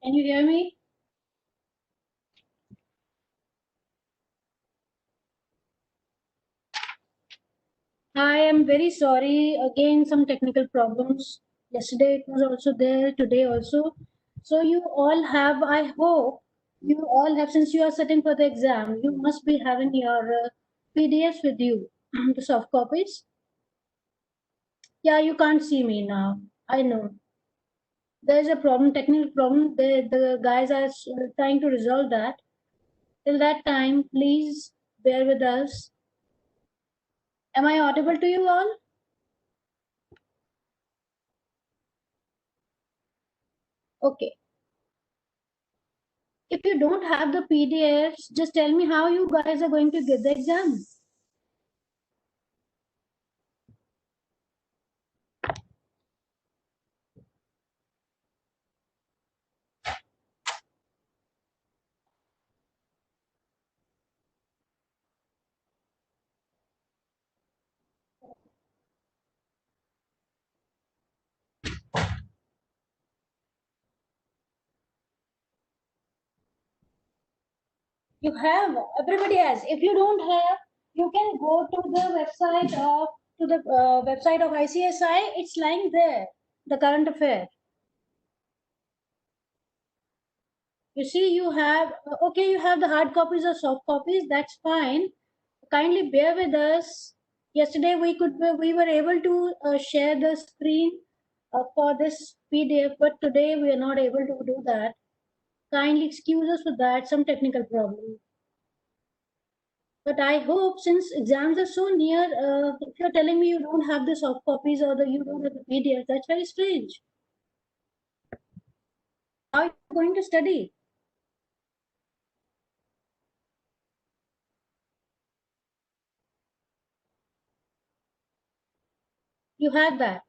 Can you hear me? I am very sorry. Again, some technical problems. Yesterday it was also there, today also. So you all have, I hope, you all have, since you are sitting for the exam, you must be having your PDFs with you, the soft copies. Yeah, you can't see me now. I know. There's a problem, technical problem. The guys are trying to resolve that. Till that time, please bear with us. Am I audible to you all? Okay. If you don't have the PDFs, just tell me how you guys are going to give the exam. You have, everybody has. If you don't have, you can go to the website of ICSI. It's lying there, the current affair. You see, you have okay. You have the hard copies or soft copies. That's fine. Kindly bear with us. Yesterday we were able to share the screen for this PDF, but today we are not able to do that. Kindly excuse us for that, some technical problem. But I hope, since exams are so near, if you're telling me you don't have the soft copies or you don't have the PDF, that's very strange. How are you going to study? You have that.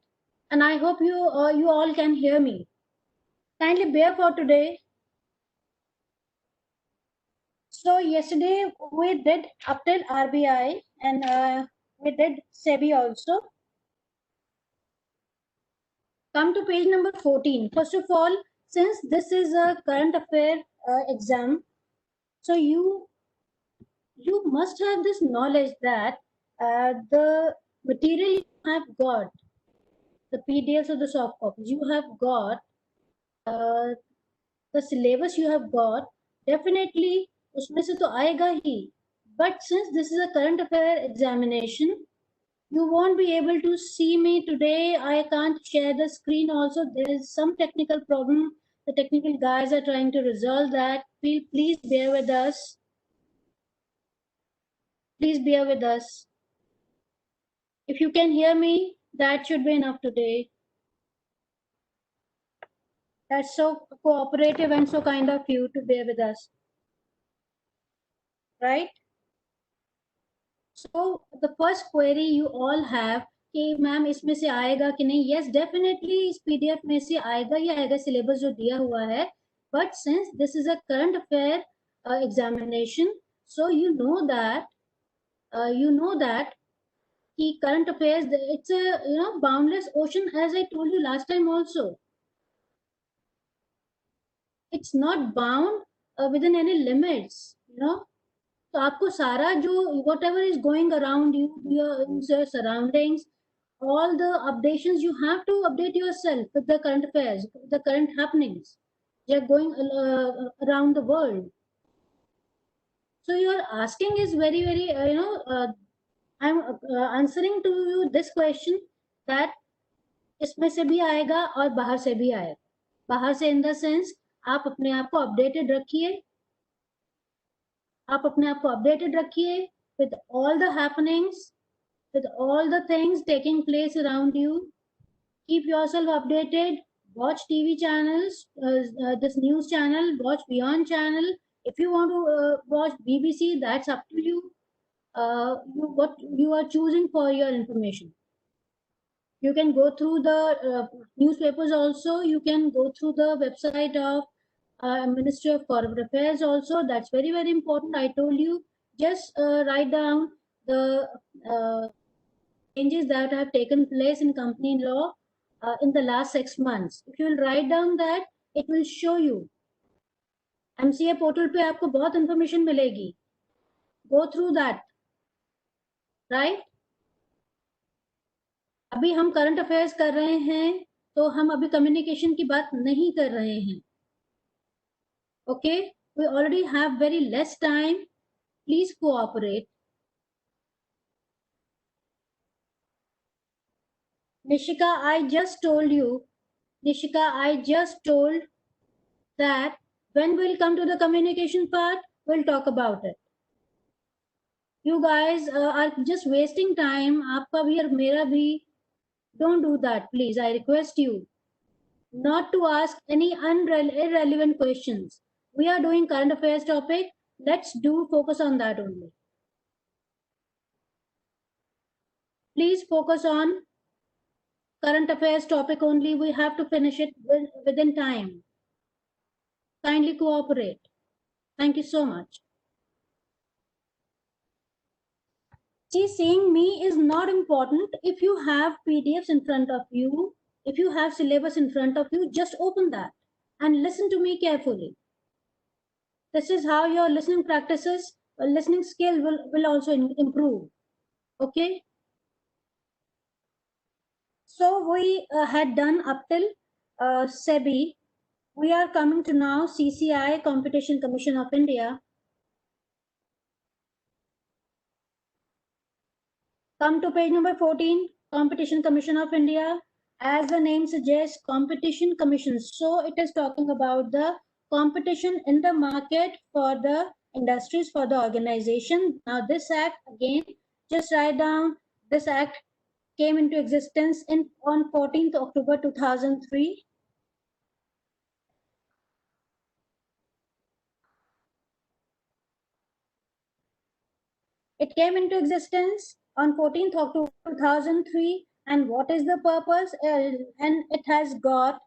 And I hope you all can hear me. Kindly bear for today. So yesterday we did up till RBI and we did SEBI also. Come to page number 14. First of all, since this is a current affair exam, so you must have this knowledge that the material you have got, the PDFs or the soft copies you have got, uh, the syllabus you have got, definitely उसमें से तो आएगा ही. But since this is a current affair examination, you won't be able to see me today. I can't share the screen also. There is some technical problem. The technical guys are trying to resolve that. Please bear with us. Please bear with us. If you can hear me, that should be enough today. That's so cooperative and so kind of you to bear with us. Right? So the first query you all have कि ma'am इसमें से आएगा कि नहीं. Yes, definitely इस PDF में से आएगा ही आएगा, syllabus जो दिया हुआ है. But since this is a current affair examination, so you know that कि current affairs, it's a boundless ocean, as I told you last time also. It's not bound within any limits, तो आपको सारा जो whatever is going around you, your surroundings, all the updations, you have to update yourself with the current affairs, the current happenings. They are going around the world. So your asking is very, very, I'm answering to you this question that इसमें से भी आएगा और बाहर से भी आएगा. बाहर से in the sense आप अपने आप को updated रखिए. आप अपने आप को updated रखिए with all the happenings, with all the things taking place around you. Keep yourself updated. Watch TV channels, this news channel, watch Beyond channel. If you want to watch BBC, that's up to you. What you are choosing for your information. You can go through the newspapers also. You can go through the website of Ministry of Corporate Affairs also. That's very, very important. I told you, just write down the changes that have taken place in company law in the last 6 months. If you will write down that, it will show you MCA portal पे आपको बहुत information मिलेगी, go through that, right. अभी हम current affairs कर रहे हैं, तो हम अभी कम्युनिकेशन की बात नहीं कर रहे हैं, okay. We already have very less time, please cooperate. Nishika, I just told you, Nishika, I just told that when we'll come to the communication part, we'll talk about it. You guys are just wasting time. आपका भी और मेरा भी. Don't do that, please. I request you not to ask any irrelevant questions. We are doing current affairs topic. Let's do focus on that only. Please focus on current affairs topic only. We have to finish it within time. Kindly cooperate. Thank you so much. See, seeing me is not important. If you have PDFs in front of you, if you have syllabus in front of you, just open that and listen to me carefully. This is how your listening practices, listening skill will also improve. Okay. So we had done up till SEBI. We are coming to now CCI, Competition Commission of India. Come to page number 14, Competition Commission of India. As the name suggests, Competition Commission. So it is talking about the competition in the market for the industries, for the organization. Now this act, again, just write down, this act came into existence on 14th October 2003. It came into existence on 14th October 2003. And what is the purpose? And it has got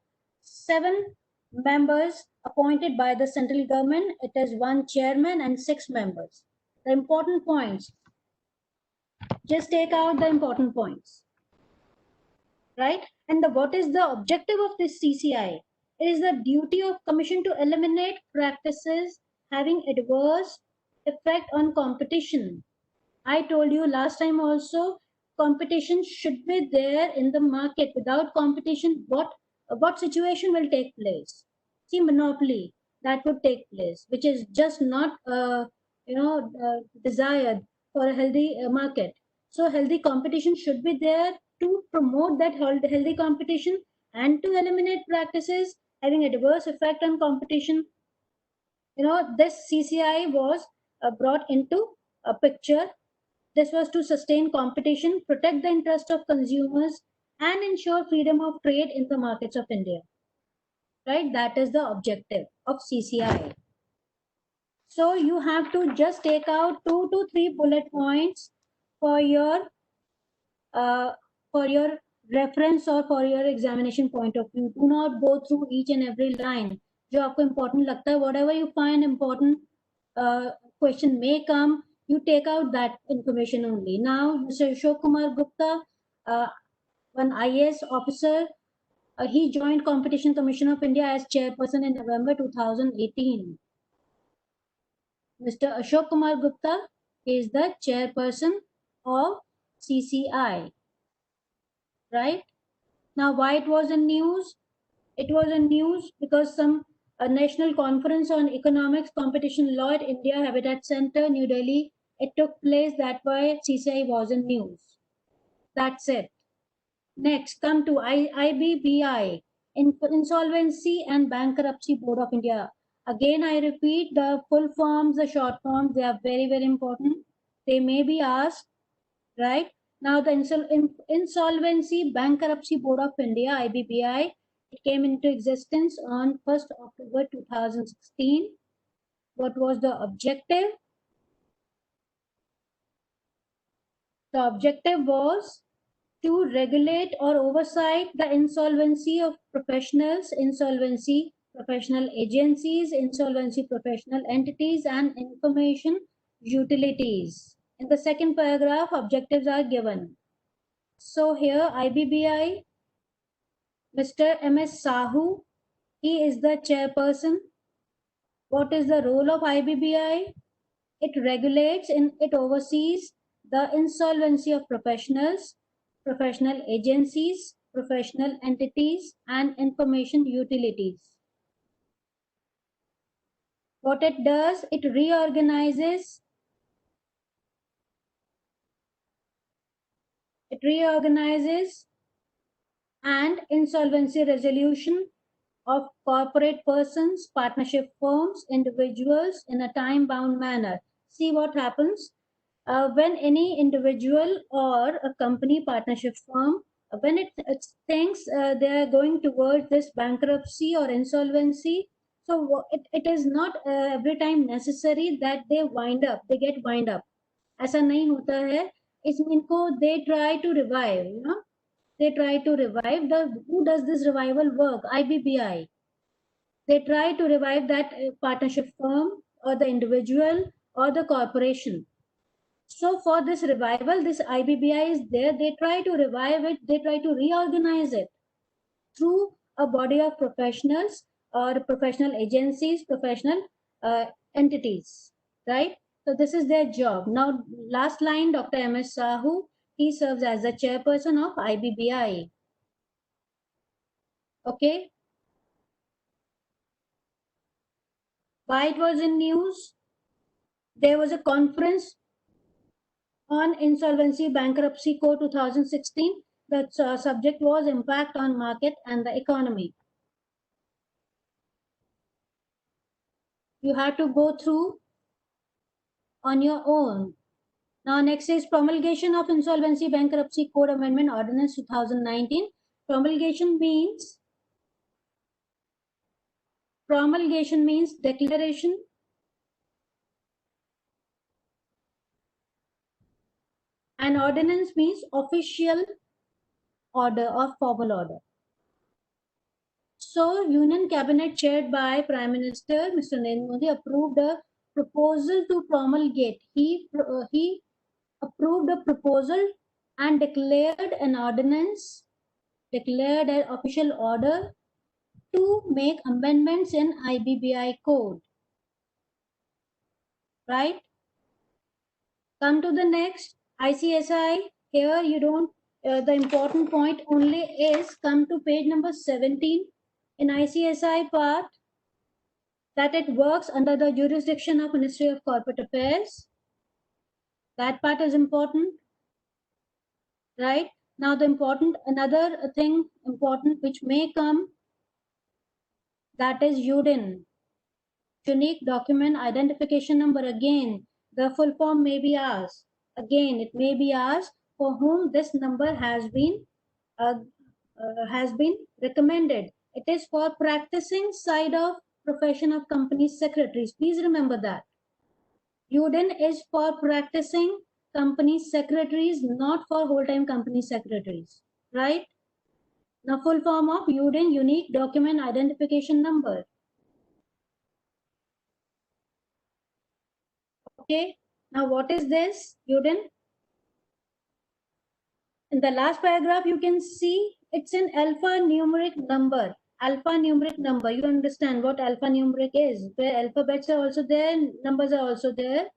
7 members appointed by the central government. It is 1 chairman and 6 members. The important points. Just take out the important points. Right? And what is the objective of this CCI? It is the duty of commission to eliminate practices having adverse effect on competition. I told you last time also, competition should be there in the market. Without competition, what situation will take place? See, monopoly that would take place, which is just not desired for a healthy market. So healthy competition should be there to promote that healthy competition and to eliminate practices having adverse effect on competition. This CCI was brought into a picture. This was to sustain competition, protect the interest of consumers, and ensure freedom of trade in the markets of India. Right? That is the objective of CCI. So you have to just take out 2 to 3 bullet points for your reference or for your examination point of view. Do not go through each and every line. जो आपको important लगता है, whatever you find important, question may come, you take out that information only. Now, Mr. Ashok Kumar Gupta, one IAS officer, he joined Competition Commission of India as chairperson in November 2018. Mr. Ashok Kumar Gupta is the chairperson of CCI. Right? Now, why it was in news? It was in news because a national conference on economics, competition law at India Habitat Center, New Delhi, it took place. That why CCI was in news. That's it. Next, come to IBBI, Insolvency and Bankruptcy Board of India. Again, I repeat, the full forms, the short forms, they are very, very important. They may be asked, right? Now, the Insolvency Bankruptcy Board of India, IBBI, it came into existence on 1st October 2016. What was the objective? The objective was to regulate or oversight the insolvency of professionals, insolvency professional agencies, insolvency professional entities, and information utilities. In the second paragraph, objectives are given. So here IBBI, Mr. M.S. Sahu, he is the chairperson. What is the role of IBBI? It regulates and it oversees the insolvency of professionals, professional agencies, professional entities, and information utilities. What it does, it reorganizes and insolvency resolution of corporate persons, partnership firms, individuals in a time-bound manner. See what happens when any individual or a company, partnership firm, when it thinks they are going towards this bankruptcy or insolvency, so it is not every time necessary that they get wind up. ऐसा नहीं होता है. इसमें इनको they try to revive, you know, they try to revive. Who does this revival work? IBBI. They try to revive that partnership firm or the individual or the corporation. So for this revival, this IBBI is there. They try to revive it. They try to reorganize it through a body of professionals or professional agencies, professional entities, right? So this is their job. Now, last line, Dr. M.S. Sahu, he serves as the chairperson of IBBI. Okay. Why it was in news? There was a conference on Insolvency Bankruptcy Code 2016. The subject was impact on market and the economy. You have to go through on your own. Now, next is promulgation of Insolvency Bankruptcy Code Amendment Ordinance 2019. Promulgation means declaration. And ordinance means official order or formal order. So, Union Cabinet chaired by Prime Minister Mr. Narendra Modi approved a proposal to promulgate. He approved a proposal and declared an ordinance, declared an official order to make amendments in IBBI code. Right? Come to the next, ICSI. Here you don't, the important point only is come to page number 17 in ICSI part, that it works under the jurisdiction of Ministry of Corporate Affairs. That part is important, right? Now the another thing important which may come, that is UDIN, Unique Document Identification Number. Again, the full form may be asked. Again, it may be asked for whom this number has been recommended. It is for practicing side of profession of company secretaries. Please remember that. UDIN is for practicing company secretaries, not for whole-time company secretaries, right? Now, full form of UDIN, Unique Document Identification Number. Okay, now what is this UDIN? In the last paragraph, you can see it's an alphanumeric number. Alphanumeric number. You understand what alphanumeric is? Where alphabets are also there, numbers are also there.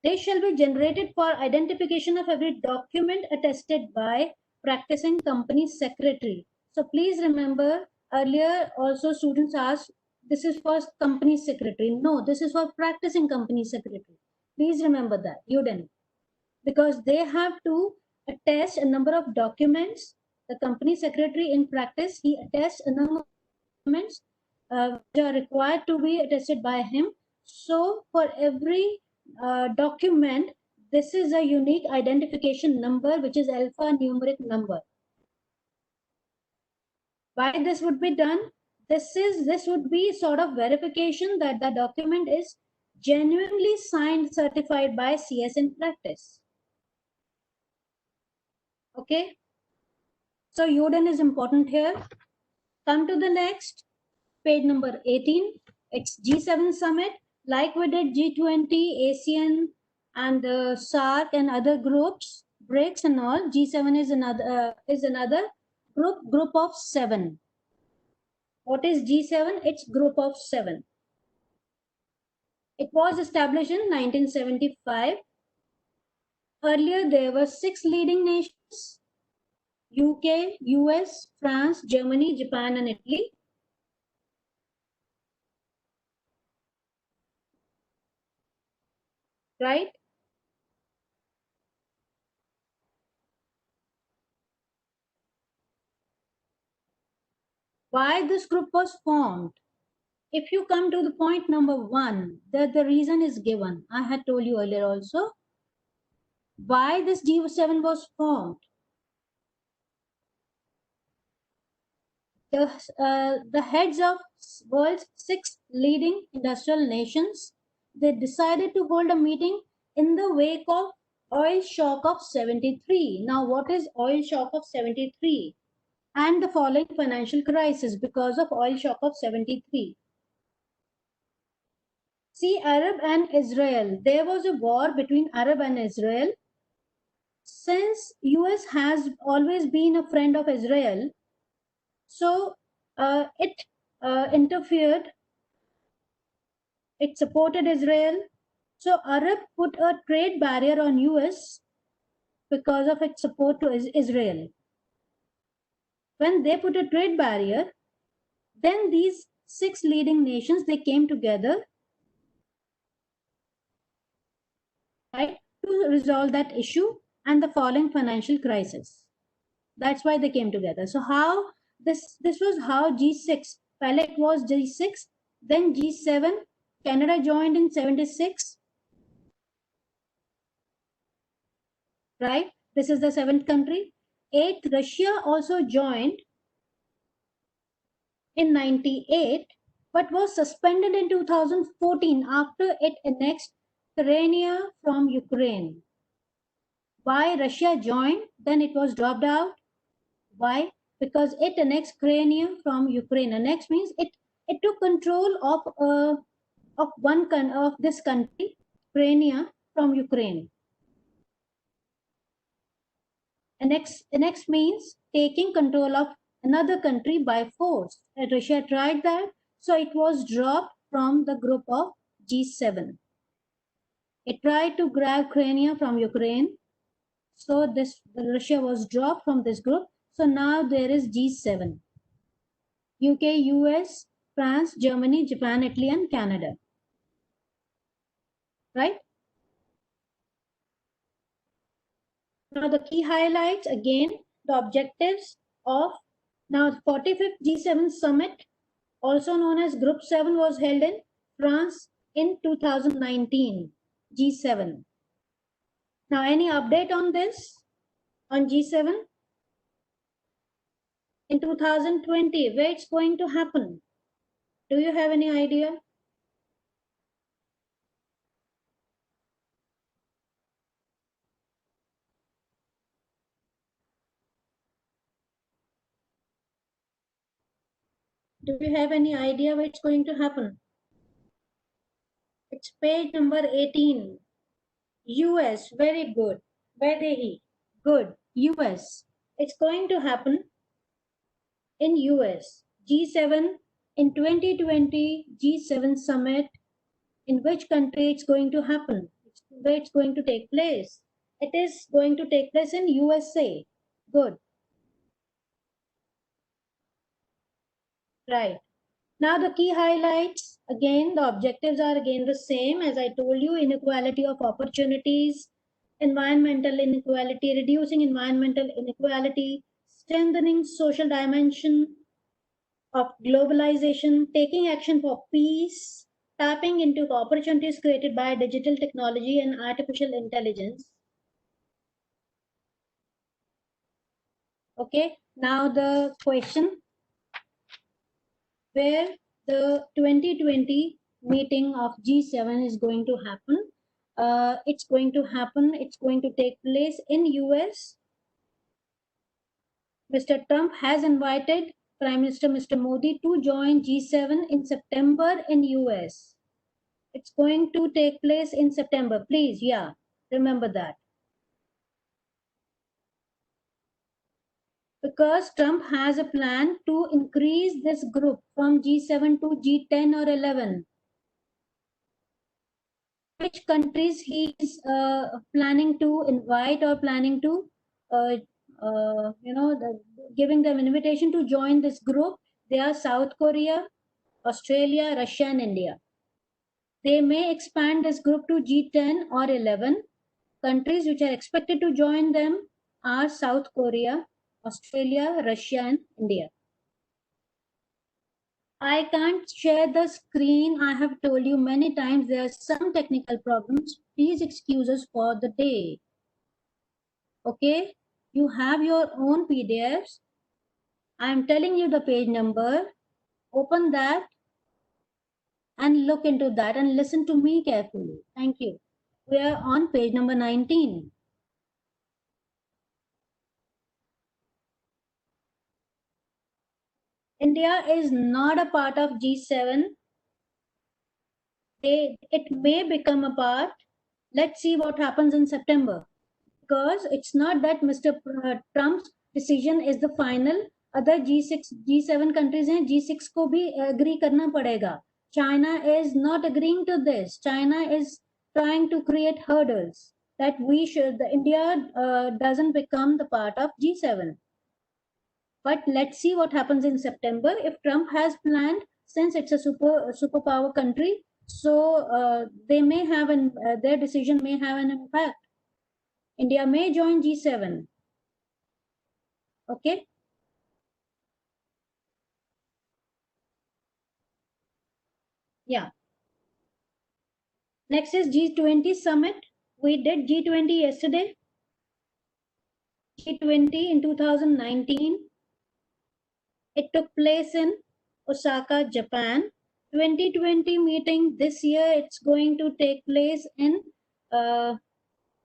They shall be generated for identification of every document attested by practicing company secretary. So please remember, earlier also students asked, this is for company secretary. No, this is for practicing company secretary. Please remember that, UDIN. Because they have to attest a number of documents. The company secretary in practice, he attests a number of documents which are required to be attested by him. So for every document, this is a unique identification number, which is alphanumeric number. Why this would be done? This would be sort of verification that the document is genuinely signed, certified by CS in practice. Okay. So UDIN is important here. Come to the next, page number 18. It's G7 summit. Like we did G20, ASEAN, and SAARC and other groups, BRICS and all. G7 is another group of 7. What is G7? It's group of 7. It was established in 1975. Earlier, there were 6 leading nations: UK, US, France, Germany, Japan, and Italy. Right? Why this group was formed? If you come to the point number 1, the reason is given. I had told you earlier also why this G7 was formed. The heads of world's 6 leading industrial nations, they decided to hold a meeting in the wake of oil shock of 73. Now, what is oil shock of 73? And the following financial crisis because of oil shock of 73. See, Arab and Israel. There was a war between Arab and Israel. Since US has always been a friend of Israel, so it interfered. It supported Israel. So Arab put a trade barrier on US because of its support to Israel. When they put a trade barrier, then these 6 leading nations, they came together, right, to resolve that issue and the following financial crisis. That's why they came together. So how this was how G6. Pehले it was G6, then G7. Canada joined in 76. Right? This is the 7th country. 8th, Russia also joined in 98, but was suspended in 2014 after it annexed Crimea from Ukraine. Why Russia joined? Then it was dropped out. Why? Because it annexed Crimea from Ukraine. Annex means it took control of of this country, Crimea, from Ukraine. Annex means taking control of another country by force. Russia tried that, so it was dropped from the group of G7. It tried to grab Crimea from Ukraine, so Russia was dropped from this group. So now there is G7. UK, US, France, Germany, Japan, Italy, and Canada. Right? Now the key highlights, again, the objectives of now 45th G7 summit, also known as Group 7, was held in France in 2019, G7. Now any update on this, on G7? In 2020, where it's going to happen? Do you have any idea? Do you have any idea where it's going to happen? It's page number 18. US, very good. Very good. US. It's going to happen in US. G7 in 2020, G7 summit. In which country it's going to happen? Where it's going to take place? It is going to take place in USA. Good. Right. Now the key highlights, again, the objectives are again the same as I told you: inequality of opportunities, environmental inequality, reducing environmental inequality, strengthening social dimension of globalization, taking action for peace, tapping into opportunities created by digital technology and artificial intelligence. Okay, now the question, where the 2020 meeting of G7 is going to happen. It's going to take place in US. Mr. Trump has invited Prime Minister Mr. Modi to join G7 in September in US. It's going to take place in September. Please, yeah, remember that. Because Trump has a plan to increase this group from G7 to G10 or 11. which countries he is planning to invite or planning to, giving them invitation to join this group. They are South Korea, Australia, Russia, and India. They may expand this group to G10 or 11. Countries which are expected to join them are South Korea, Australia, Russia, and India. I can't share the screen. I have told you many times there are some technical problems. Please excuse us for the day. Okay, you have your own PDFs. I am telling you the page number. Open that and look into that and listen to me carefully. Thank you. We are on page number 19. India is not a part of G7. It may become a part. Let's see what happens in September. Because it's not that Mr. Trump's decision is the final. Other G6, G7 countries हैं, G6 को भी agree करना पड़ेगा. China is not agreeing to this. China is trying to create hurdles that India doesn't become the part of G7. But let's see what happens in September. If Trump has planned, since it's a superpower country, so they may have their decision may have an impact. India may join G7. Okay. Yeah. Next is G20 summit. We did G20 yesterday. G20 in 2019. It took place in Osaka, Japan. 2020 meeting this year, it's going to take place in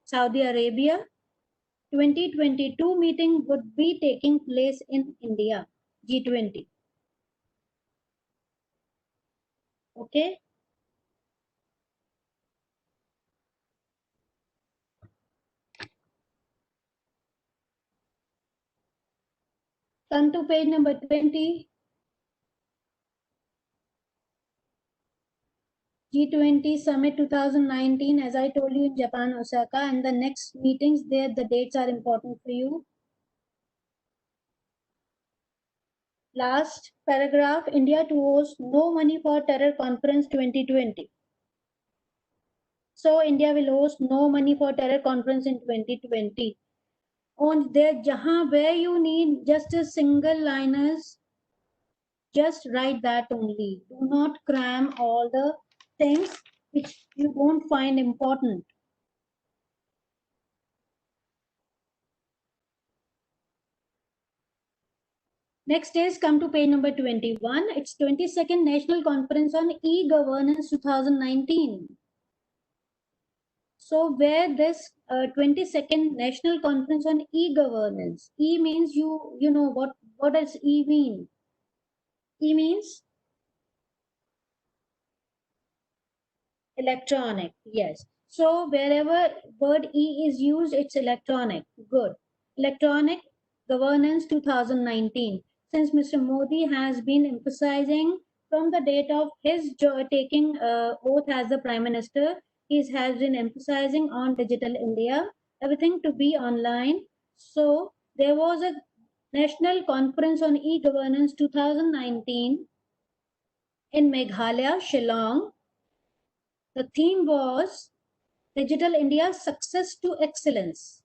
Saudi Arabia. 2022 meeting would be taking place in India, G20. Okay. Come to page number 20. G20 Summit 2019, as I told you, in Japan, Osaka, and the next meetings there, the dates are important for you. Last paragraph, India to host no money for terror conference 2020. So India will host no money for terror conference in 2020. On there, where you need just a single liners, just write that only. Do not cram all the things which you won't find important. Next is come to page number 21. It's 22nd National Conference on E-Governance 2019. So where this 22nd National Conference on E-Governance. E means you know what does E mean? E means electronic. Yes. So wherever word E is used, it's electronic. Good. Electronic Governance 2019. Since Mr. Modi has been emphasizing from the date of his taking oath as the Prime Minister, he has been emphasizing on Digital India, everything to be online. So there was a National Conference on E-Governance 2019 in Meghalaya, Shillong. The theme was Digital India Success to Excellence.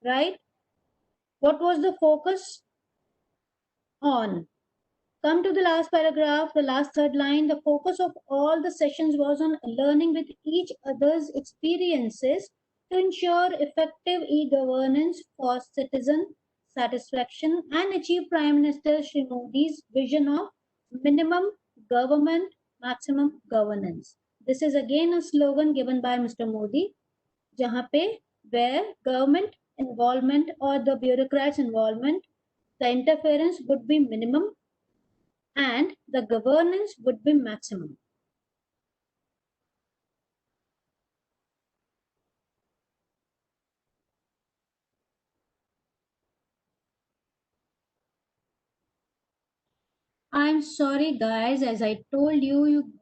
Right? What was the focus on? Come to the last paragraph, the last third line. The focus of all the sessions was on learning with each other's experiences to ensure effective e-governance for citizen satisfaction and achieve Prime Minister Shri Modi's vision of minimum government, maximum governance. This is again a slogan given by Mr. Modi, jahan pe where government involvement or the bureaucrats involvement, the interference would be minimum and the governance would be maximum. I'm sorry guys, as I told you,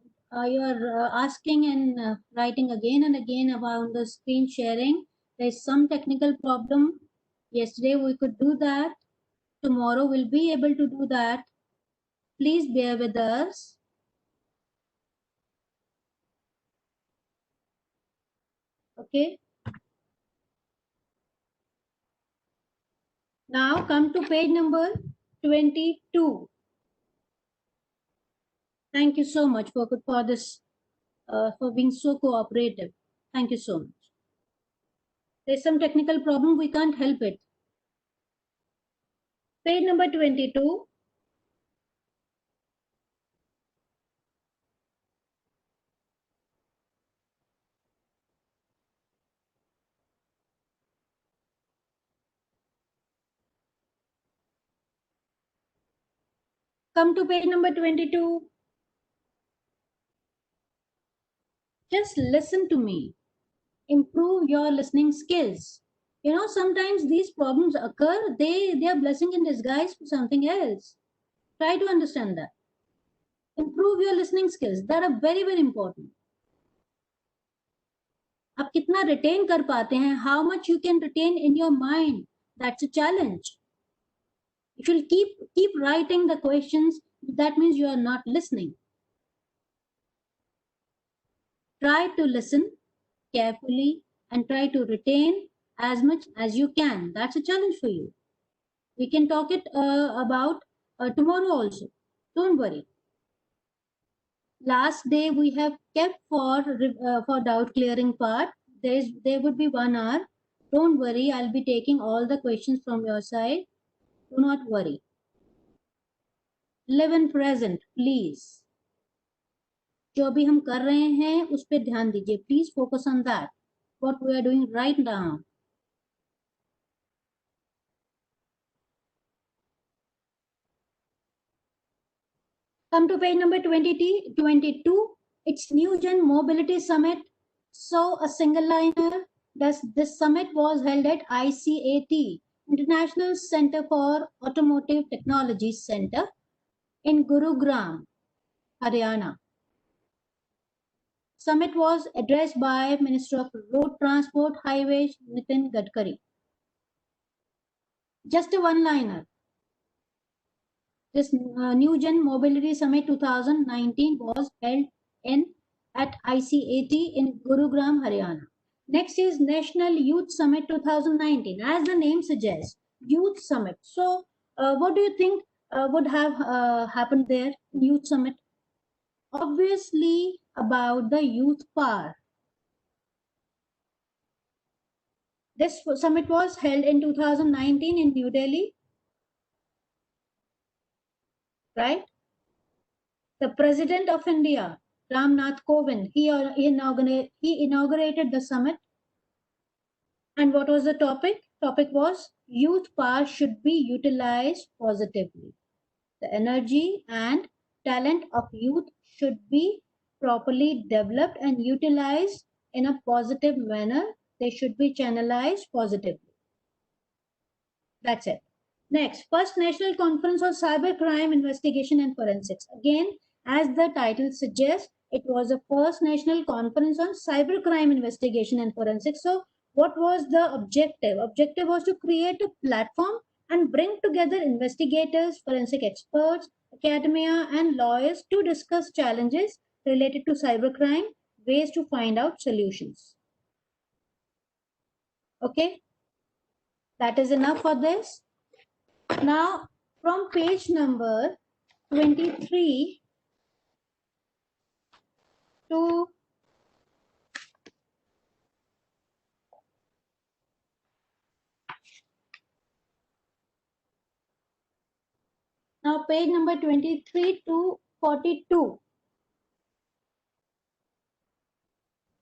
you're asking and writing again and again about the screen sharing. There's some technical problem. Yesterday we could do that. Tomorrow we'll be able to do that. Please bear with us. Okay. Now come to page number 22. Thank you so much for this, for being so cooperative. Thank you so much. There's some technical problem, we can't help it. Page number 22. Come to page number 22. Just listen to me. Improve your listening skills. You know, sometimes these problems occur, they are blessing in disguise for something else. Try to understand that. Improve your listening skills. That are very, very important. आप कितना retain कर पाते हैं? How much you can retain in your mind? That's a challenge. If you keep writing the questions, that means you are not listening. Try to listen carefully and try to retain as much as you can. That's a challenge for you. We can talk it about tomorrow also. Don't worry. Last day we have kept for doubt clearing part. There would be 1 hour. Don't worry, I'll be taking all the questions from your side. Do not worry. Live in present, please. जो अभी हम कर रहे हैं उस पर ध्यान दीजिए. Please focus on that. What we are doing right now. Come to page number 22. It's New Gen Mobility Summit. So a single liner. This summit was held at ICAT, International Center for Automotive Technology Center in Gurugram, Haryana. Summit was addressed by Minister of Road Transport, Highways, Nitin Gadkari. Just a one-liner. This New Gen Mobility Summit 2019 was held at ICAT in Gurugram, Haryana. Next is National Youth Summit 2019. As the name suggests, Youth Summit. So, what do you think would have happened there, Youth Summit? Obviously, about the youth power. This summit was held in 2019 in New Delhi, right? The President of India, Ram Nath Kovind, he inaugurated the summit. And what was the topic? Topic was youth power should be utilized positively. The energy and talent of youth should be properly developed and utilized in a positive manner. They should be channelized positively. That's it. Next, First National Conference on Cybercrime Investigation and Forensics. Again, as the title suggests, it was the first national conference on cybercrime investigation and forensics. So what was the objective? Objective was to create a platform and bring together investigators, forensic experts, academia, and lawyers to discuss challenges related to cybercrime, ways to find out solutions. Okay, that is enough for this. Now, from page number 23 to now page number 23 to 42.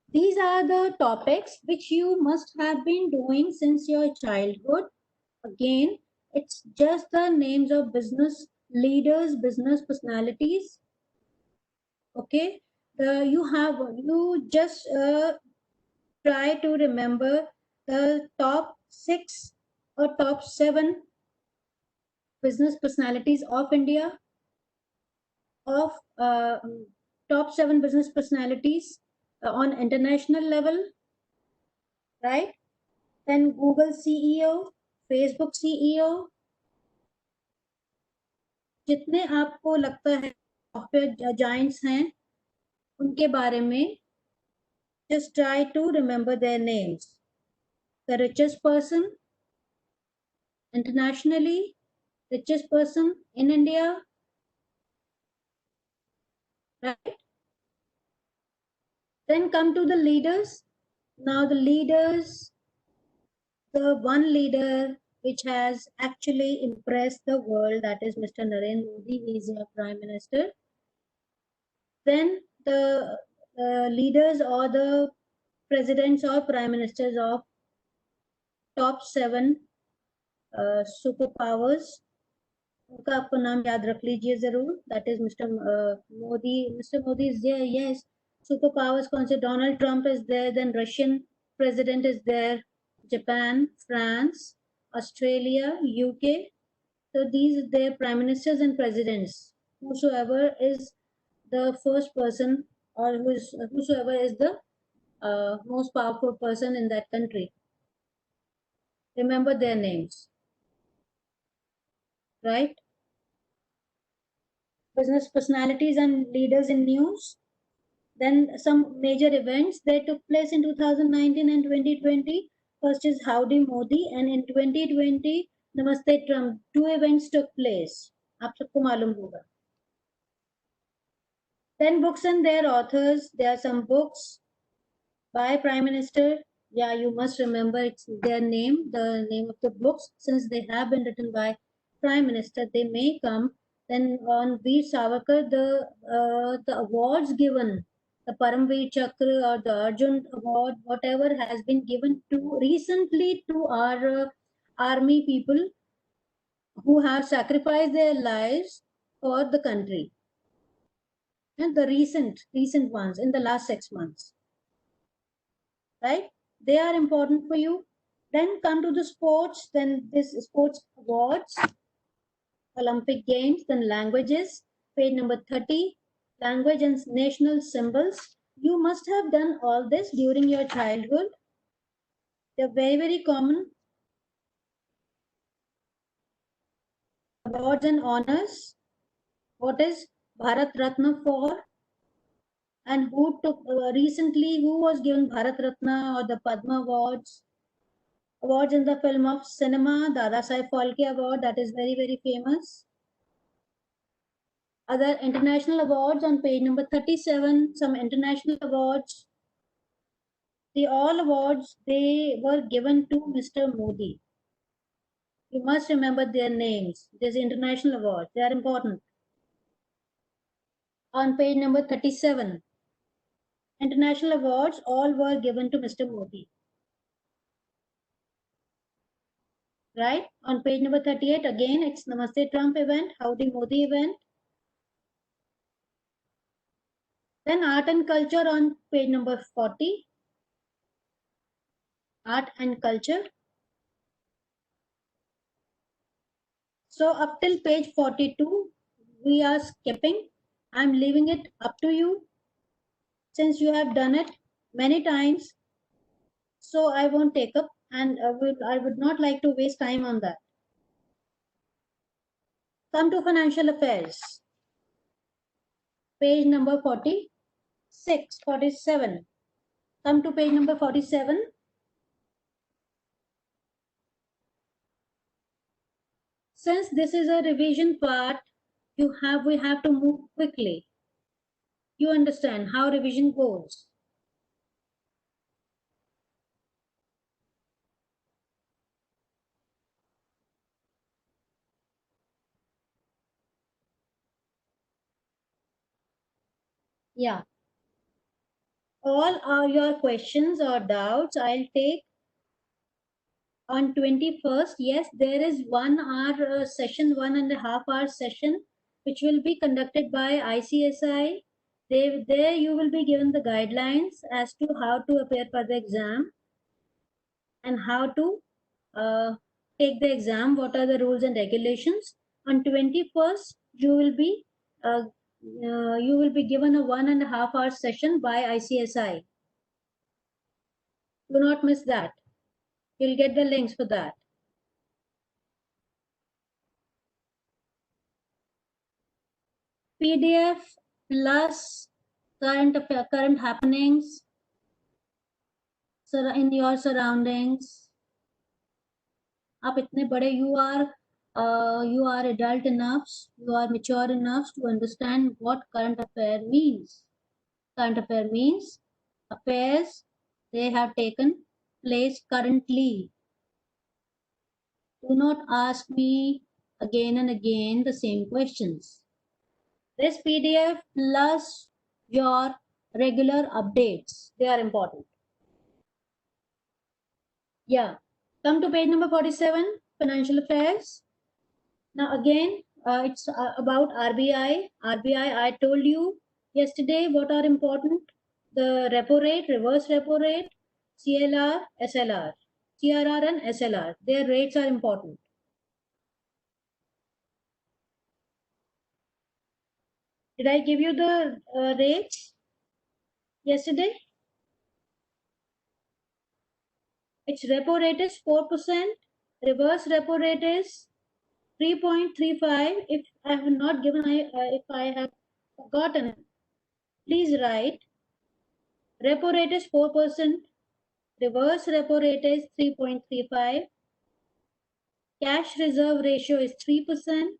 These are the topics which you must have been doing since your childhood. Again, it's just the names of business leaders, business personalities. Okay, you just try to remember the top 6 or top 7 business personalities of India, of top 7 business personalities on international level, right? Then Google CEO, Facebook CEO, जितने आपको लगता है software giants हैं उनके बारे में just try to remember their names. The richest person internationally, richest person in India, right? Then come to the leaders. Now the leaders, the one leader which has actually impressed the world, that is Mr. Narendra Modi. He is our Prime Minister. Then the leaders or the presidents or prime ministers of top 7 superpowers. उनका आपको नाम याद रख लीजिए जरूर. That is Mr. Modi. Mr. Modi is there. Yes. Superpowers कौन से? Donald Trump is there. Then Russian president is there. Japan, France, Australia, UK. So these are their prime ministers and presidents. Whosoever is the first person or whosoever is the most powerful person in that country. Remember their names, right? Business personalities and leaders in news. Then some major events that took place in 2019 and 2020. First is Howdy Modi, and in 2020 Namaste Trump. 2 events took place. आप सबको मालूम होगा. Then books and their authors. There are some books by Prime Minister. Yeah, you must remember it's their name, the name of the books. Since they have been written by Prime Minister, they may come. Then on Veer Savarkar, the awards given, the Paramveer Chakra or the Arjun Award, whatever has been given to recently to our army people who have sacrificed their lives for the country. And the recent ones in the last 6 months, right? They are important for you. Then come to the sports. Then this sports awards, Olympic Games, then languages, page number 30, language and national symbols. You must have done all this during your childhood. They're very, very common. Awards and honors. What is Bharat Ratna for? And who took recently, who was given Bharat Ratna or the Padma Awards? Awards in the film of cinema, Dada Sai Phalke Award, that is very, very famous. Other international awards on page number 37, some international awards. The all awards, they were given to Mr. Modi. You must remember their names. These international awards, they are important. On page number 37, international awards all were given to Mr. Modi. Right? On page number 38, again, it's Namaste Trump event, Howdy Modi event. Then art and culture on page number 40. Art and culture. So up till page 42, we are skipping. I'm leaving it up to you. Since you have done it many times, so I won't take up, and I would not like to waste time on that. Come to financial affairs. Page number 46, 47. Come to page number 47. Since this is a revision part, we have to move quickly. You understand how revision goes. Yeah. All your questions or doubts I'll take on 21st. Yes, there is 1 hour session, 1.5 hour session, which will be conducted by ICSI. There you will be given the guidelines as to how to appear for the exam and how to take the exam, what are the rules and regulations. On 21st, you will be you will be given a 1.5 hour session by ICSI. Do not miss that. You'll get the links for that. PDF plus current happenings in your surroundings. आप इतने बड़े you are adult enough, you are mature enough to understand what current affair means. Current affair means affairs they have taken place currently. Do not ask me again and again the same questions. This PDF plus your regular updates, they are important. Yeah. Come to page number 47, financial affairs. Now again, it's about RBI. RBI, I told you yesterday what are important. The repo rate, reverse repo rate, CLR, SLR, CRR and SLR. Their rates are important. Did I give you the rates yesterday? Its repo rate is 4%. Reverse repo rate is 3.35. If I have not given, if I have forgotten, please write. Repo rate is 4%. Reverse repo rate is 3.35. Cash reserve ratio is 3%.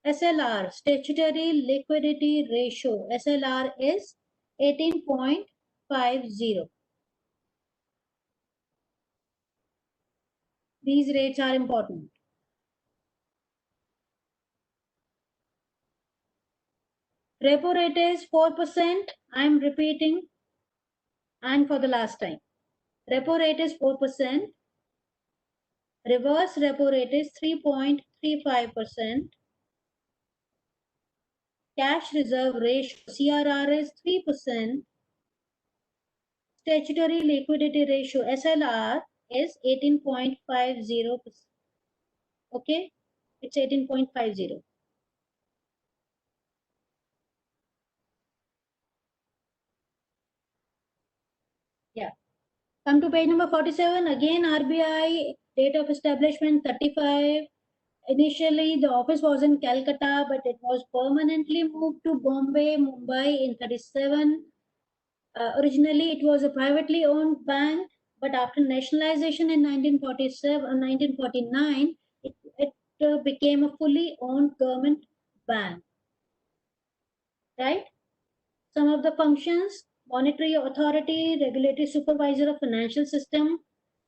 SLR, statutory liquidity ratio, SLR is 18.50. These rates are important. Repo rate is 4%. I am repeating and for the last time. Repo rate is 4%. Reverse repo rate is 3.35%. Cash reserve ratio, CRR, is 3%. Statutory liquidity ratio, SLR, is 18.50%. Okay, it's 18.50. Yeah. Come to page number 47. Again, RBI, date of establishment 35. Initially, the office was in Calcutta, but it was permanently moved to Bombay, Mumbai in 37. Originally, it was a privately owned bank, but after nationalization in 1949, it became a fully owned government bank. Right? Some of the functions: monetary authority, regulatory supervisor of financial system.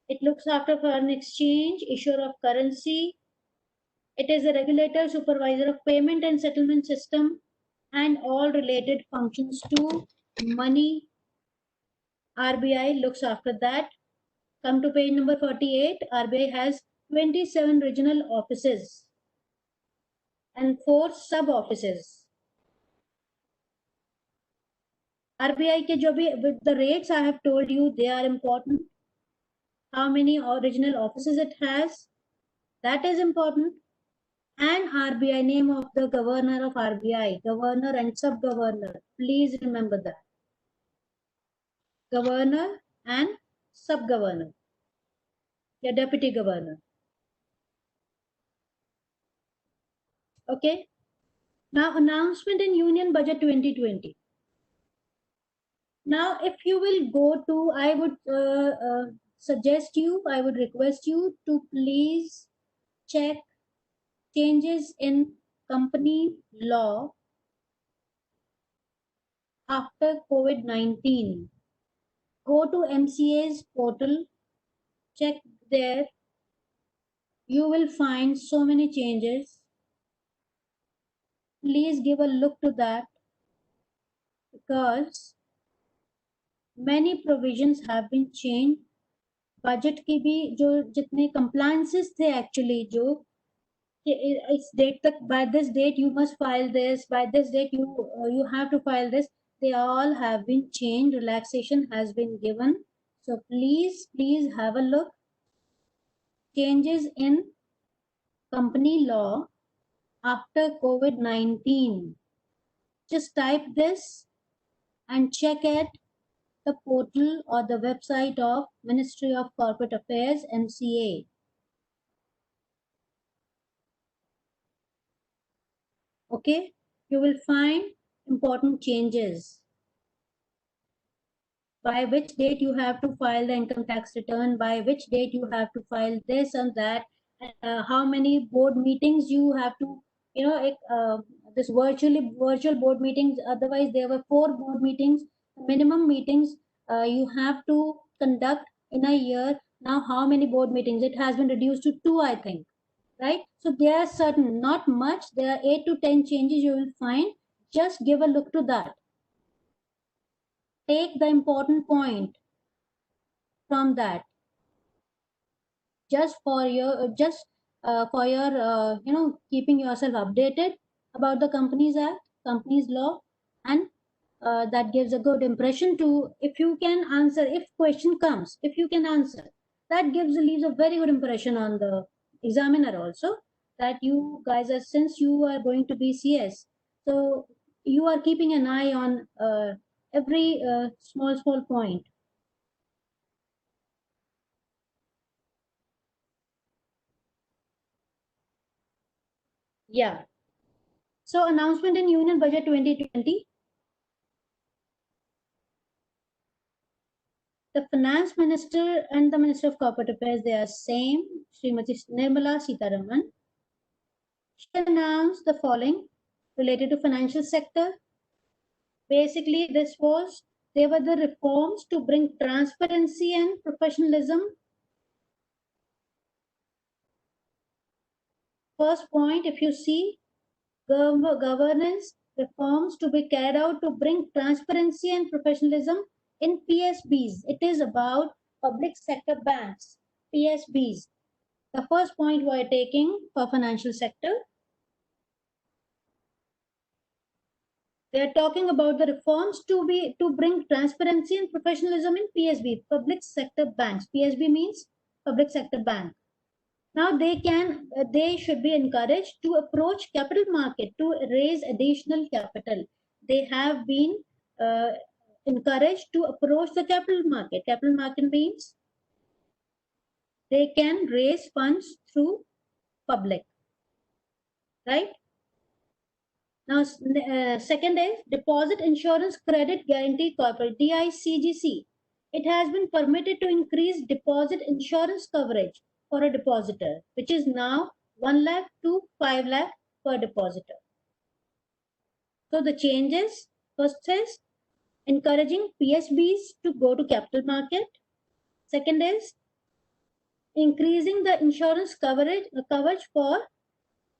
It looks after foreign exchange, issuer of currency. It is a regulator, supervisor of payment and settlement system, and all related functions to money. RBI looks after that. Come to page number 48. RBI has 27 regional offices and 4 sub offices. RBI के जो भी with the rates I have told you, they are important. How many original offices it has, that is important. And RBI, name of the governor of RBI, governor and sub-governor. Please remember that. Governor and sub-governor. Yeah, deputy governor. Okay. Now, announcement in Union Budget 2020. Now, if you will go to, I would suggest you, I would request you to please check changes in company law after COVID-19. Go to MCA's portal, check there. You will find so many changes. Please give a look to that because many provisions have been changed. Budget की भी जो जितने compliances थे actually जो इस date तक by this date you must file this, by this date you have to file this, they all have been changed. Relaxation has been given. So please have a look. Changes in company law after COVID-19. Just type this and check at the portal or the website of Ministry of Corporate Affairs, MCA. Okay, you will find important changes. By which date you have to file the income tax return, by which date you have to file this and that, how many board meetings you have to, this virtual board meetings. Otherwise, there were 4 board meetings, minimum meetings you have to conduct in a year. Now, how many board meetings? It has been reduced to 2, I think, right? So there are certain, not much, there are 8 to 10 changes you will find. Just give a look to that. Take the important point from that, just for your keeping yourself updated about the Companies Act, Companies Law, and that gives a good impression to, if you can answer, if question comes, if you can answer, that leaves a very good impression on the examiner also, that you guys are, since you are going to be CS, so you are keeping an eye on every small point. Yeah. So announcement in Union Budget 2020. The Finance Minister and the Minister of Corporate Affairs, they are same, Srimati Nirmala Sitharaman. She announced the following related to financial sector. Basically, they were the reforms to bring transparency and professionalism. First point, if you see, governance reforms to be carried out to bring transparency and professionalism in PSBs. It is about public sector banks, PSBs. The first point we are taking for financial sector. They are talking about the reforms to bring transparency and professionalism in PSB, public sector banks. PSB means public sector bank. Now they should be encouraged to approach capital market to raise additional capital. They have been encouraged to approach the capital market. Capital market means they can raise funds through public, right? Now, second is Deposit Insurance Credit Guarantee Corporate, DICGC. It has been permitted to increase deposit insurance coverage for a depositor, which is now 1 lakh to 5 lakh per depositor. So the changes, first is encouraging PSBs to go to capital market. Second is increasing the insurance coverage for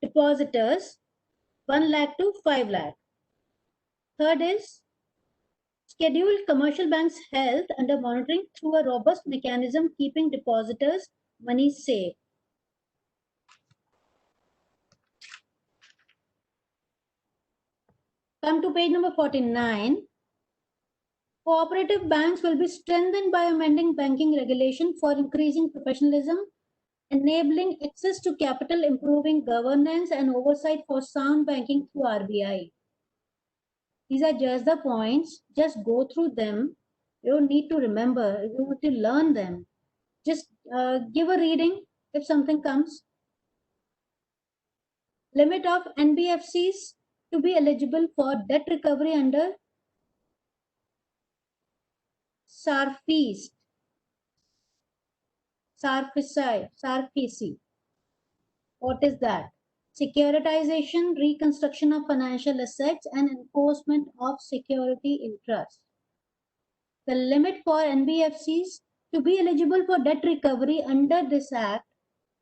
depositors 1 lakh to 5 lakh. Third is scheduled commercial banks' health under monitoring through a robust mechanism keeping depositors' money safe. Come to page number 49. Cooperative banks will be strengthened by amending banking regulation for increasing professionalism, enabling access to capital, improving governance and oversight for sound banking through RBI. These are just the points. Just go through them. You don't need to remember. You need to learn them. Just give a reading if something comes. Limit of NBFCs to be eligible for debt recovery under SARFIC. What is that? Securitization, reconstruction of financial assets, and enforcement of security interest. The limit for NBFCs to be eligible for debt recovery under this act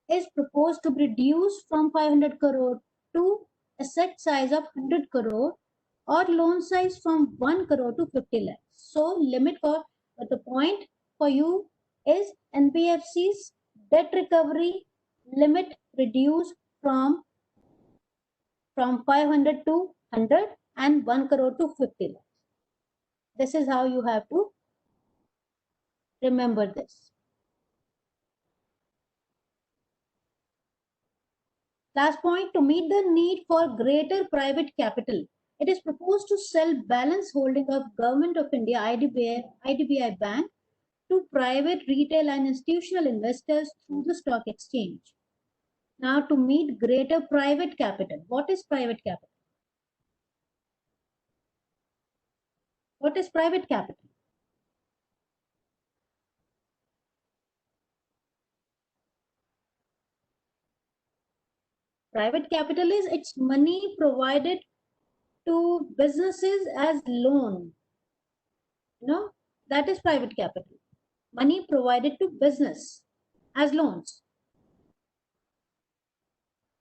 is proposed to be reduced from 500 crore to asset size of 100 crore or loan size from 1 crore to 50 lakhs. So limit for the point for you is NBFC's debt recovery limit reduced from 500 to 100 and 1 crore to 50 lakhs. This is how you have to remember this. Last point, to meet the need for greater private capital, it is proposed to sell balance holding of Government of India IDBI Bank to private, retail and institutional investors through the stock exchange. Now, to meet greater private capital. What is private capital? What is private capital? Private capital is its money provided to businesses as loan. That is private capital. Money provided to business as loans.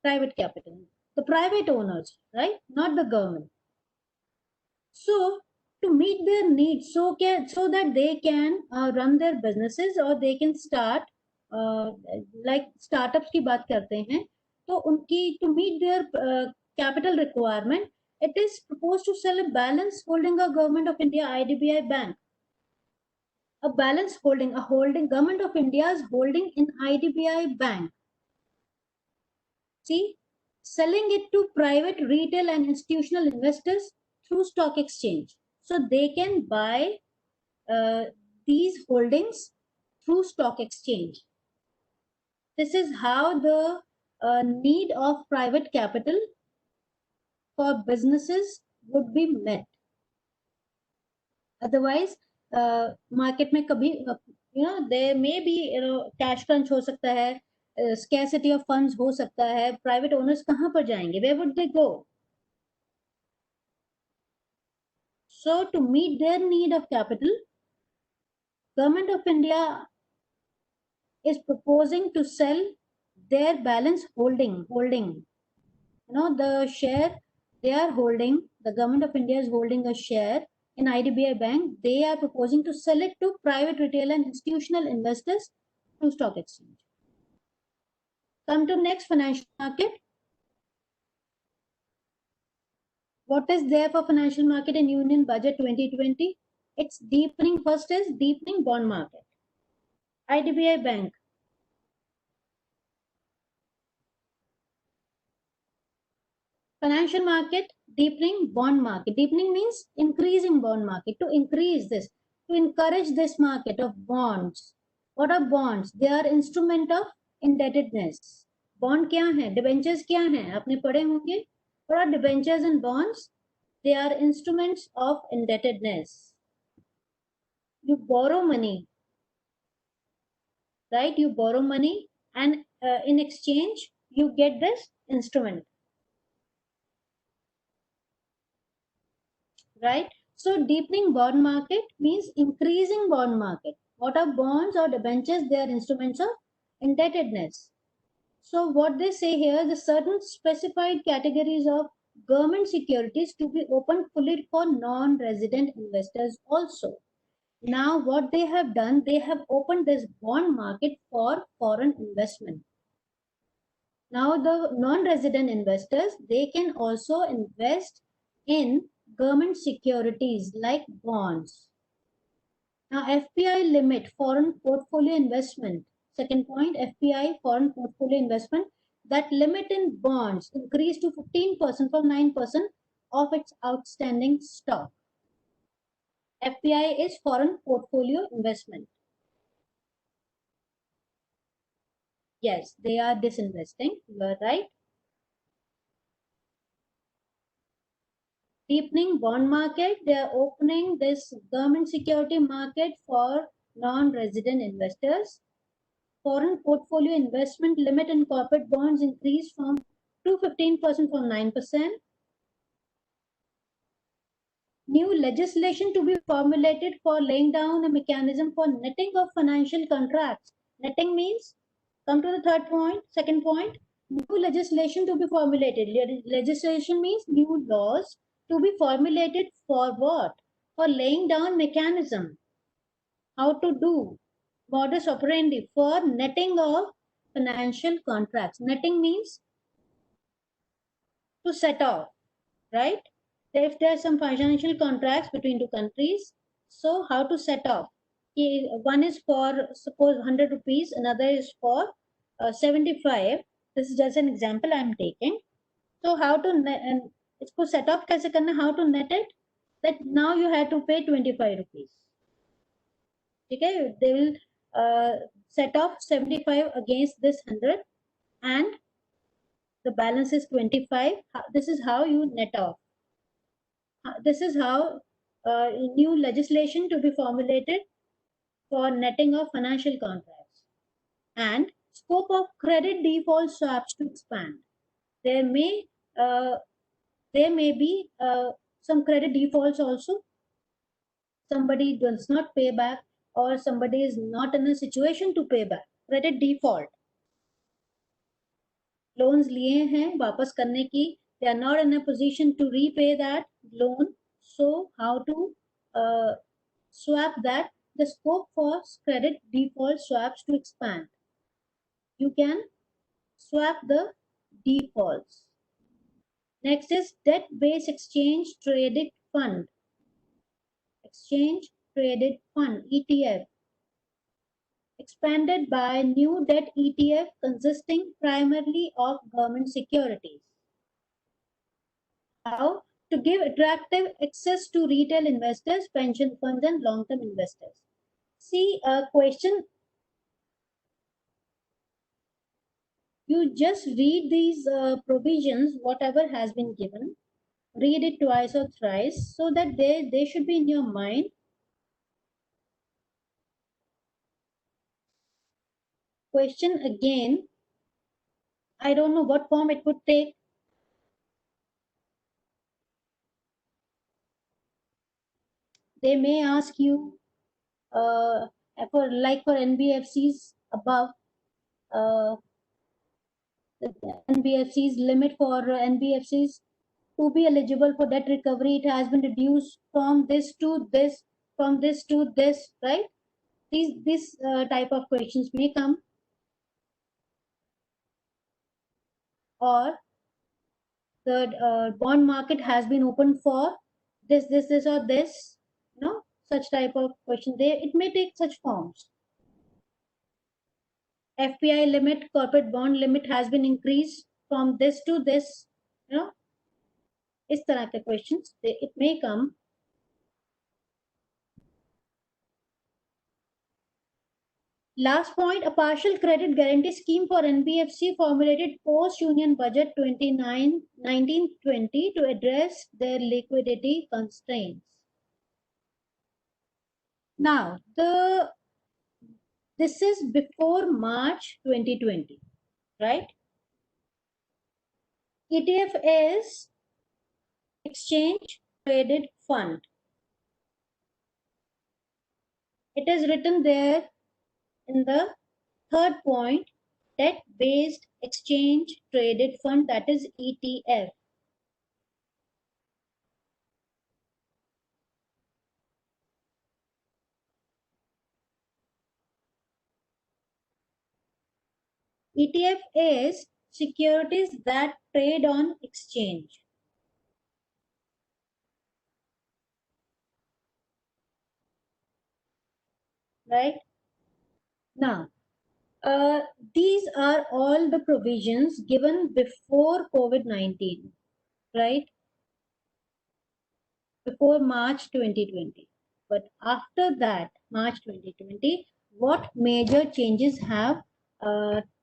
Private capital. The private owners, right? Not the government. So to meet their needs, so that they can run their businesses or they can start like startups की बात करते हैं, तो उनकी to meet their capital requirement, it is proposed to sell a balance holding of Government of India IDBI Bank. A balance holding, Government of India's holding in IDBI Bank. See, selling it to private, retail and institutional investors through stock exchange. So they can buy these holdings through stock exchange. This is how the need of private capital for businesses would be met. Otherwise, market में कभी there may be cash crunch हो सकता है, scarcity of funds हो सकता है, private owners कहाँ पर जाएंगे? Where would they go? So to meet their need of capital, Government of India is proposing to sell their balance holding. The share they are holding, the Government of India is holding a share in IDBI Bank. They are proposing to sell it to private, retail and institutional investors through stock exchange. Come to next, financial market. What is there for financial market in Union Budget 2020? It's deepening. First is deepening bond market. IDBI Bank. Financial market, deepening bond market. Deepening means increasing bond market. To increase this, to encourage this market of bonds. What are bonds? They are instrument of indebtedness. Bond क्या है? Debentures क्या है? आपने पढ़े होंगे. What are debentures and bonds? They are instruments of indebtedness. You borrow money, right? You borrow money and in exchange, you get this instrument. Right? So deepening bond market means increasing bond market. What are bonds or debentures? They are instruments of indebtedness. So what they say here, the certain specified categories of government securities to be opened fully for non-resident investors also. Now what they have done, they have opened this bond market for foreign investment. Now the non-resident investors, they can also invest in government securities like bonds. Now FPI limit, foreign portfolio investment. Second point, FPI, foreign portfolio investment. That limit in bonds increased to 15% from 9% of its outstanding stock. FPI is foreign portfolio investment. Yes, they are disinvesting. You are right. Deepening bond market, they are opening this government security market for non-resident investors. Foreign portfolio investment limit in corporate bonds increased from to 15% from 9%. New legislation to be formulated for laying down a mechanism for netting of financial contracts. Netting means, come to the third point, second point, new legislation to be formulated. Legislation means new laws to be formulated for what? For laying down mechanism. How to do modus operandi for netting of financial contracts. Netting means to set off, right? If there are some financial contracts between two countries, so how to set off? One is for suppose 100 rupees, another is for 75. this is just an example I'm taking. So how to and इसको set up कैसे करना, how to net it, that now you have to pay 25 rupees. Okay, they will set off 75 against this 100 and the balance is 25. This is how you net off. This is how new legislation to be formulated for netting of financial contracts. And scope of credit default swaps to expand. There may be some credit defaults also. Somebody does not pay back or somebody is not in a situation to pay back. Credit default. Loans लिए हैं वापस करने की, they are not in a position to repay that loan. So how to swap that? The scope for credit default swaps to expand. You can swap the defaults. Next is debt-based exchange traded fund. Exchange traded fund, ETF. Expanded by new debt ETF consisting primarily of government securities. How? To give attractive access to retail investors, pension funds, and long-term investors. See, a question. You just read these provisions, whatever has been given. Read it twice or thrice so that they should be in your mind. Question again. I don't know what form it would take. They may ask you for NBFCs above, NBFCs limit for NBFCs to be eligible for debt recovery, it has been reduced from this to this, from this to this, right? These type of questions may come. Or the bond market has been open for this or this, such type of question. It may take such forms. FPI limit, corporate bond limit has been increased from this to this, इस तरह के questions it may come. Last point, a partial credit guarantee scheme for NBFC formulated post-Union Budget 1920 to address their liquidity constraints. Now, this is before March 2020, right? ETF is Exchange Traded Fund. It is written there in the third point, debt-based exchange traded fund, that is ETF. ETF is securities that trade on exchange. Right? Now, these are all the provisions given before COVID-19, right? Before March 2020. But after that, March 2020, what major changes have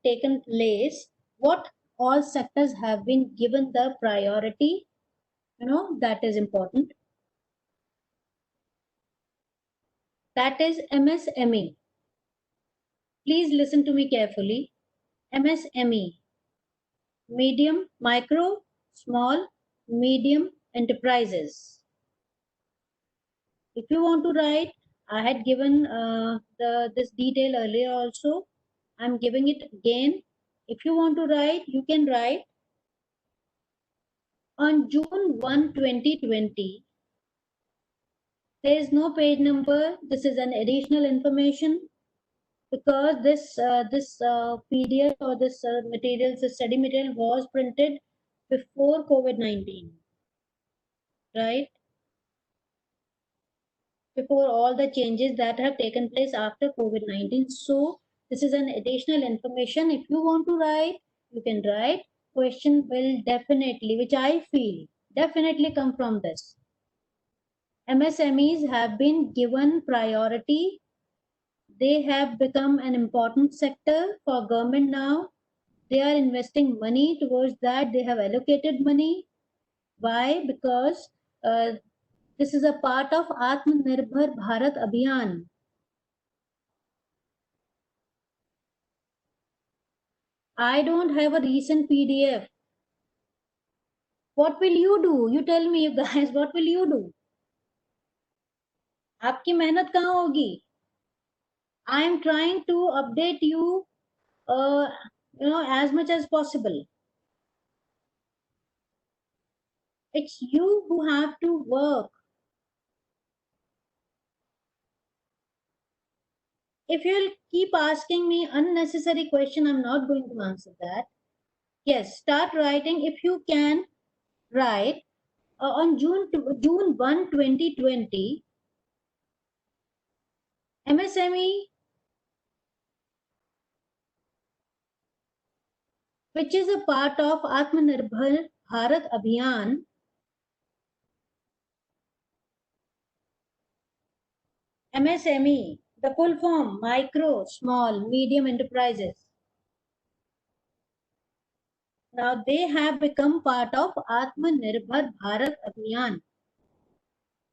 taken place? What all sectors have been given the priority? That is important. That is MSME. Please listen to me carefully. MSME, medium, micro, small, medium enterprises. If you want to write, I had given this detail earlier also. I'm giving it again. If you want to write, you can write. On June 1, 2020, there is no page number. This is an additional information because this PDF or this material, the study material was printed before COVID-19, right? Before all the changes that have taken place after COVID-19. So this is an additional information. If you want to write, you can write, question will definitely, which I feel, definitely come from this. MSMEs have been given priority. They have become an important sector for government now. They are investing money towards that. They have allocated money. Why? Because this is a part of Atmanirbhar Bharat Abhiyan. I don't have a recent PDF. What will you do? You tell me, you guys, what will you do? आपकी मेहनत कहाँ होगी? I am trying to update you, as much as possible. It's you who have to work. If you'll keep asking me unnecessary question, I'm not going to answer that. Yes, start writing if you can. Write on June 1, 2020, MSME, which is a part of Atmanirbhar Bharat Abhiyan, MSME, the full form, micro, small, medium enterprises. Now they have become part of Atmanirbhar Bharat Abhiyan.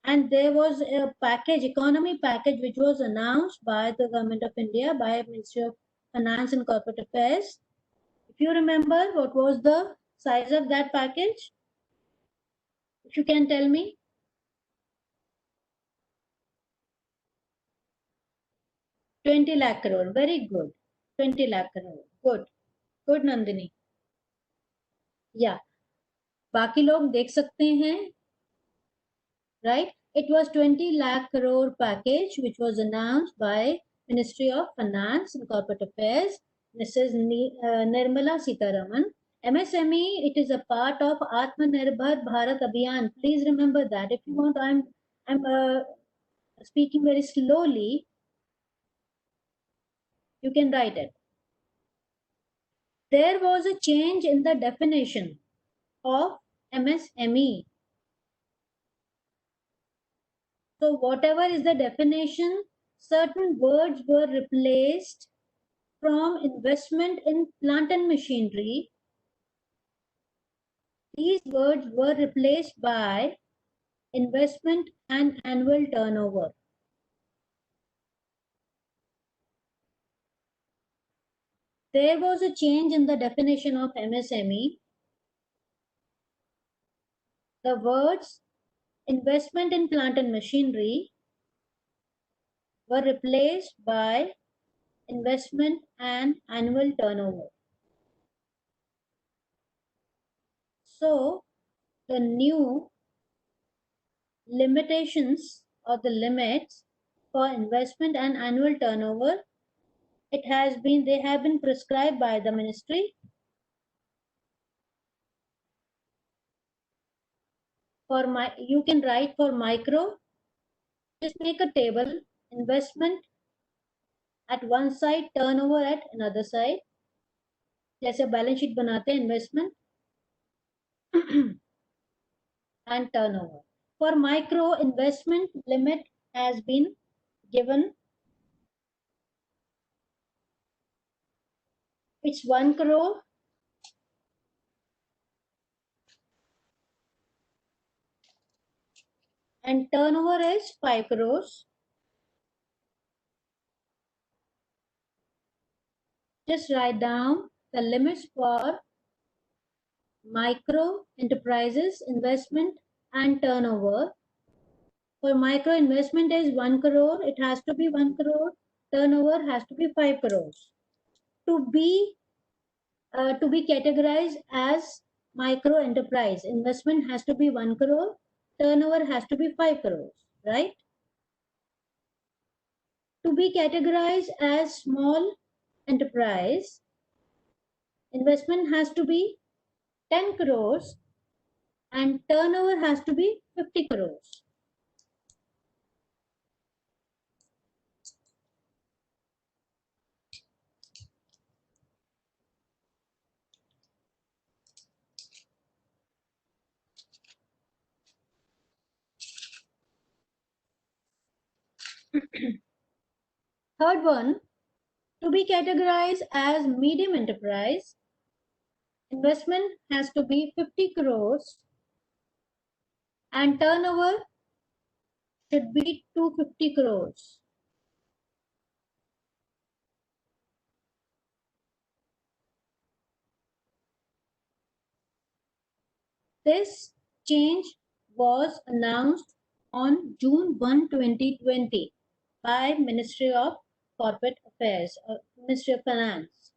And there was a package, economy package, which was announced by the Government of India, by Ministry of Finance and Corporate Affairs. If you remember, what was the size of that package? If you can tell me. 20 lakh crore. Very good. 20 lakh crore. Good. Good, Nandini. Yeah. बाकी लोग देख सकते हैं. Right? It was 20 lakh crore package which was announced by Ministry of Finance and Corporate Affairs, Mrs. Nirmala Sitharaman. MSME, it is a part of Atmanirbhar Bharat Abhiyan. Please remember that. If you want, I'm speaking very slowly. You can write it. There was a change in the definition of MSME. So whatever is the definition, certain words were replaced from investment in plant and machinery. These words were replaced by investment and annual turnover. There was a change in the definition of MSME. The words investment in plant and machinery were replaced by investment and annual turnover. So the new limitations or the limits for investment and annual turnover, they have been prescribed by the ministry. You can write for micro, just make a table, investment at one side, turnover at another side. जैसे balance sheet बनाते हैं, investment and turnover. For micro, investment limit has been given. It's 1 crore. And turnover is 5 crores. Just write down the limits for micro enterprises, investment and turnover. For micro, investment is 1 crore. It has to be 1 crore. Turnover has to be 5 crores. To be categorized as micro enterprise, investment has to be 1 crore. Turnover has to be 5 crores, right? To be categorized as small enterprise, investment has to be 10 crores and turnover has to be 50 crores. Third one, to be categorized as medium enterprise, investment has to be 50 crores and turnover should be 250 crores. This change was announced on June 1, 2020 by Ministry of Corporate Affairs, Ministry of Finance.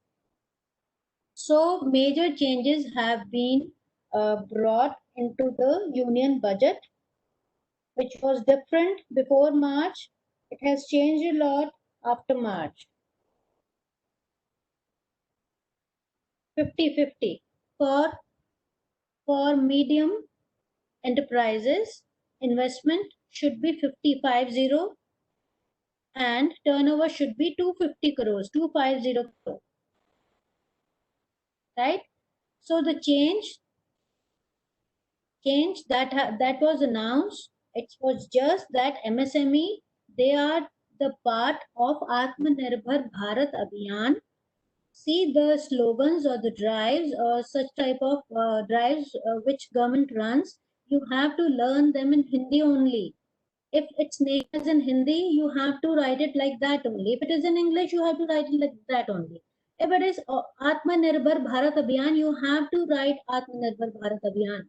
So major changes have been brought into the union budget, which was different before March. It has changed a lot after March. 50-50 for medium enterprises, investment should be 50-50 and turnover should be 250 crores, 250 crores, right? So the change that was announced, it was just that MSME, they are the part of Atmanirbhar Bharat Abhiyan. See the slogans or the drives or such type of drives which government runs, you have to learn them in Hindi only. If it's name is in Hindi, you have to write it like that only. If it is in English, you have to write it like that only. If it is Atmanirbhar Bharat Abhiyan, you have to write Atmanirbhar Bharat Abhiyan.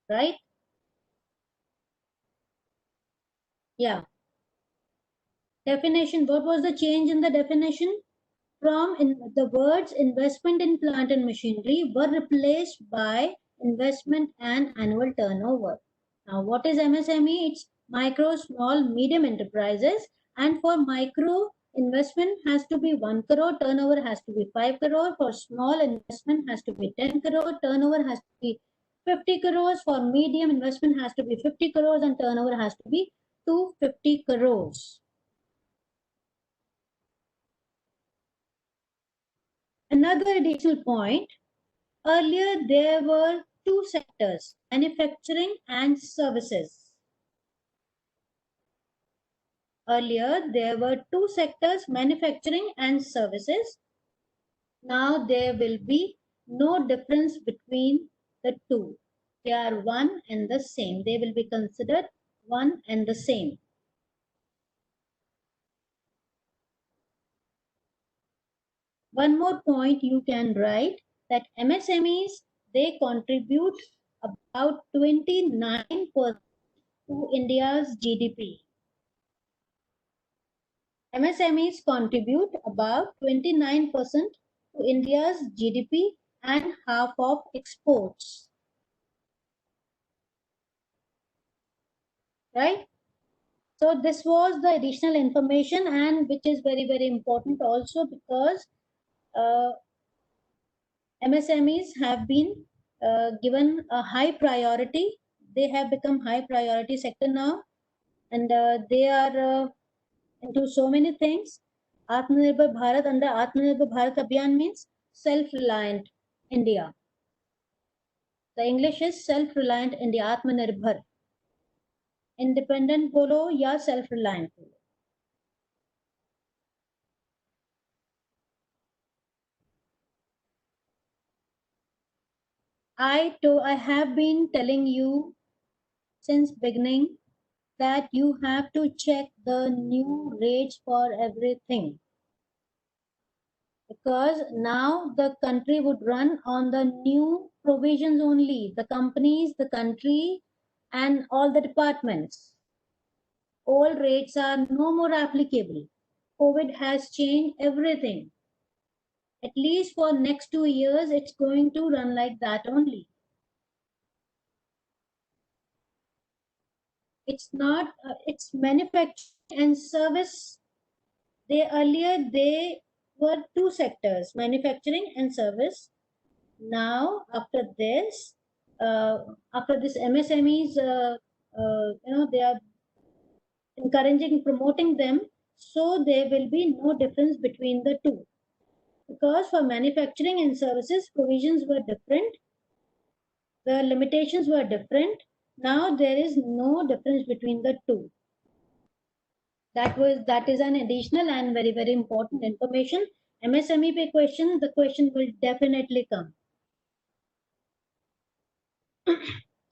Right? Yeah. Definition. What was the change in the definition? From the words investment in plant and machinery were replaced by investment and annual turnover. Now, what is MSME? It's micro, small, medium enterprises. And for micro, investment has to be 1 crore, turnover has to be 5 crore. For small, investment has to be 10 crore, turnover has to be 50 crores. For medium, investment has to be 50 crores and turnover has to be 250 crores. Another additional point, earlier there were two sectors, manufacturing and services. Earlier there were two sectors, manufacturing and services. Now there will be no difference between the two. They are one and the same. They will be considered one and the same. One more point you can write that MSMEs, they contribute about 29% to India's GDP. MSMEs contribute about 29% to India's GDP and half of exports. Right? So this was the additional information, and which is very, very important also because MSMEs have been given a high priority. They have become high priority sector now, and they are into so many things. Atmanirbhar Bharat, under Atmanirbhar Bharat Abhiyan means self-reliant India. The English is self-reliant India, Atmanirbhar. Independent bolo ya self-reliant bolo. I have been telling you since beginning that you have to check the new rates for everything, because now the country would run on the new provisions only. The companies, the country, and all the departments. Old rates are no more applicable. COVID has changed everything. At least for next 2 years, it's going to run like that only. It's not, it's manufacturing and service. Earlier they were two sectors, manufacturing and service. Now after this MSMEs, they are encouraging, promoting them, so there will be no difference between the two, because for manufacturing and services provisions were different, the limitations were different. Now there is no difference between the two. That is an additional and very, very important information. MSME pe question, the question will definitely come.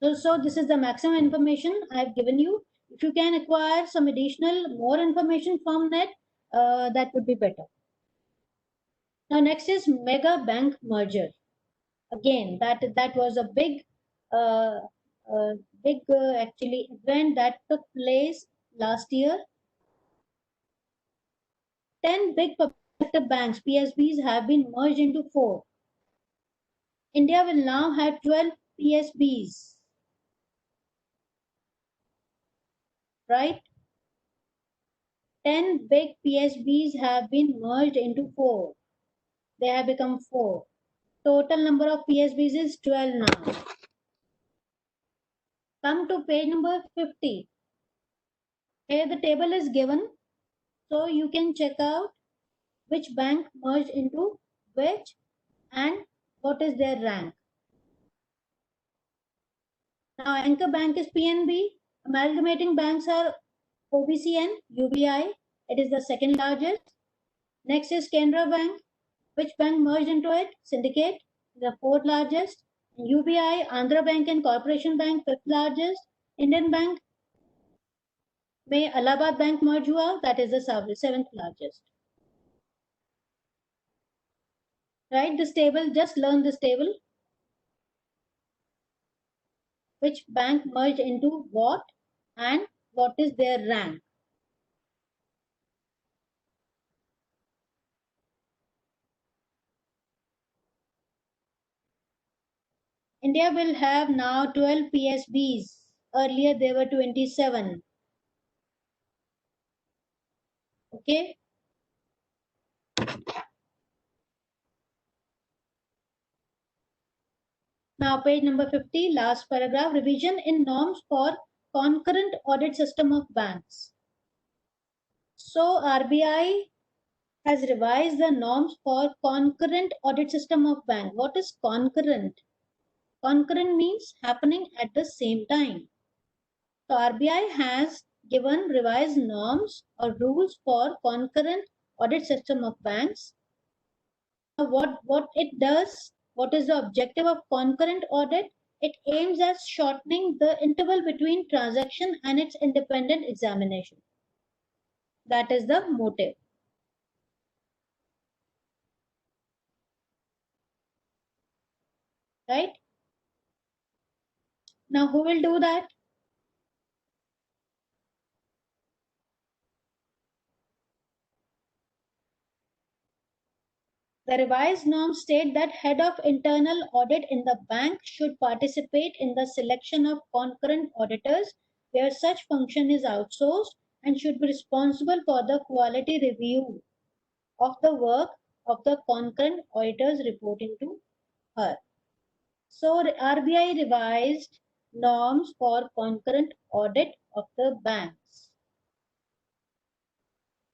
So this is the maximum information I have given you. If you can acquire some additional more information from net, that would be better. Now next is mega bank merger. Again, that was a big, actually event that took place last year. 10 big public sector banks, PSBs, have been merged into 4. India will now have 12 PSBs, right? 10 big PSBs have been merged into 4. They have become 4. Total number of PSBs is 12 now. Come to page number 50. Here the table is given, so you can check out which bank merged into which and what is their rank. Now anchor bank is PNB. Amalgamating banks are OBC and UBI. It is the second largest. Next is Canara Bank. Which bank merged into it? Syndicate, the fourth largest. UBI, Andhra Bank and Corporation Bank, fifth largest. Indian Bank में Allahabad Bank merge हुआ, that is the seventh largest. Right, this table, just learn this table. Which bank merged into what and what is their rank. India will have now 12 PSBs. Earlier there were 27. Okay. Now page number 50, last paragraph, revision in norms for concurrent audit system of banks. So RBI has revised the norms for concurrent audit system of bank. What is concurrent? Concurrent means happening at the same time. So RBI has given revised norms or rules for concurrent audit system of banks. What it does, what is the objective of concurrent audit? It aims at shortening the interval between transaction and its independent examination. That is the motive. Right? Now who will do that? The revised norms state that head of internal audit in the bank should participate in the selection of concurrent auditors where such function is outsourced and should be responsible for the quality review of the work of the concurrent auditors reporting to her. So RBI revised norms for concurrent audit of the banks.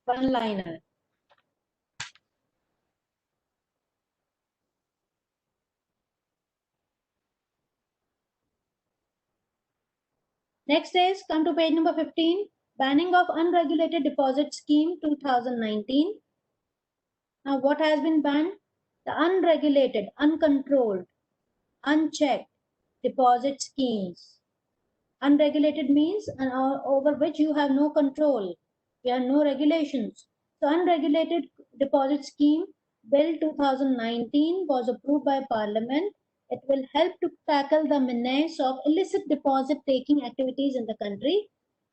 One liner. Next is, come to page number 15, banning of unregulated deposit scheme 2019. Now what has been banned? The unregulated, uncontrolled, unchecked deposit schemes. Unregulated means over which you have no control. There are no regulations. So unregulated deposit scheme bill 2019 was approved by Parliament. It will help to tackle the menace of illicit deposit taking activities in the country,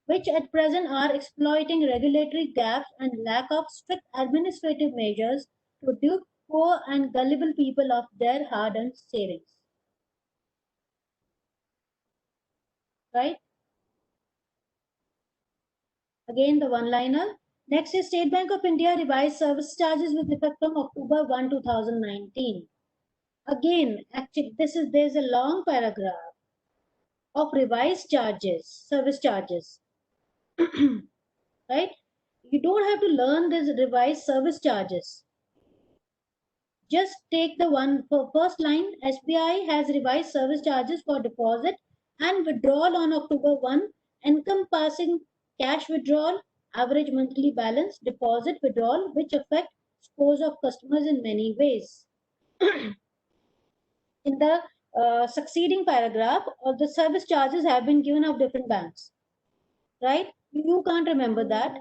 which at present are exploiting regulatory gaps and lack of strict administrative measures to dupe poor and gullible people of their hard-earned savings. Right? Again, the one-liner. Next is State Bank of India revised service charges with effect from October 1, 2019. Again, actually, there's a long paragraph of revised charges, service charges. Right? You don't have to learn this revised service charges. Just take the one for first line. SBI has revised service charges for deposit and withdrawal on October 1, encompassing cash withdrawal, average monthly balance, deposit, withdrawal, which affect scores of customers in many ways. In the succeeding paragraph, all the service charges have been given of different banks, right? You can't remember that.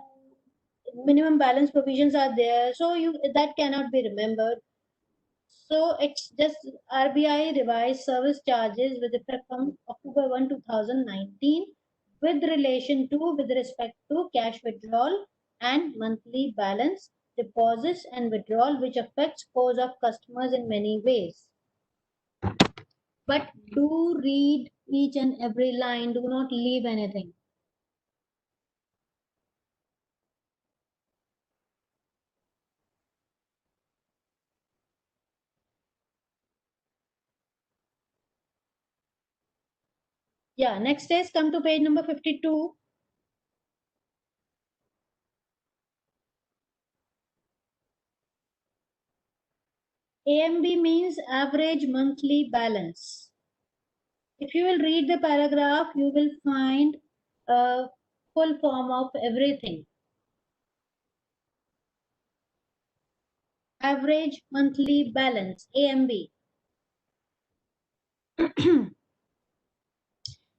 Minimum balance provisions are there, so that cannot be remembered. So it's just RBI revised service charges with effect from October 1, 2019 with respect to cash withdrawal and monthly balance, deposits and withdrawal, which affects scores of customers in many ways. But do read each and every line, do not leave anything. Yeah, next is come to page number 52. AMB means average monthly balance. If you will read the paragraph, you will find a full form of everything. Average monthly balance, AMB.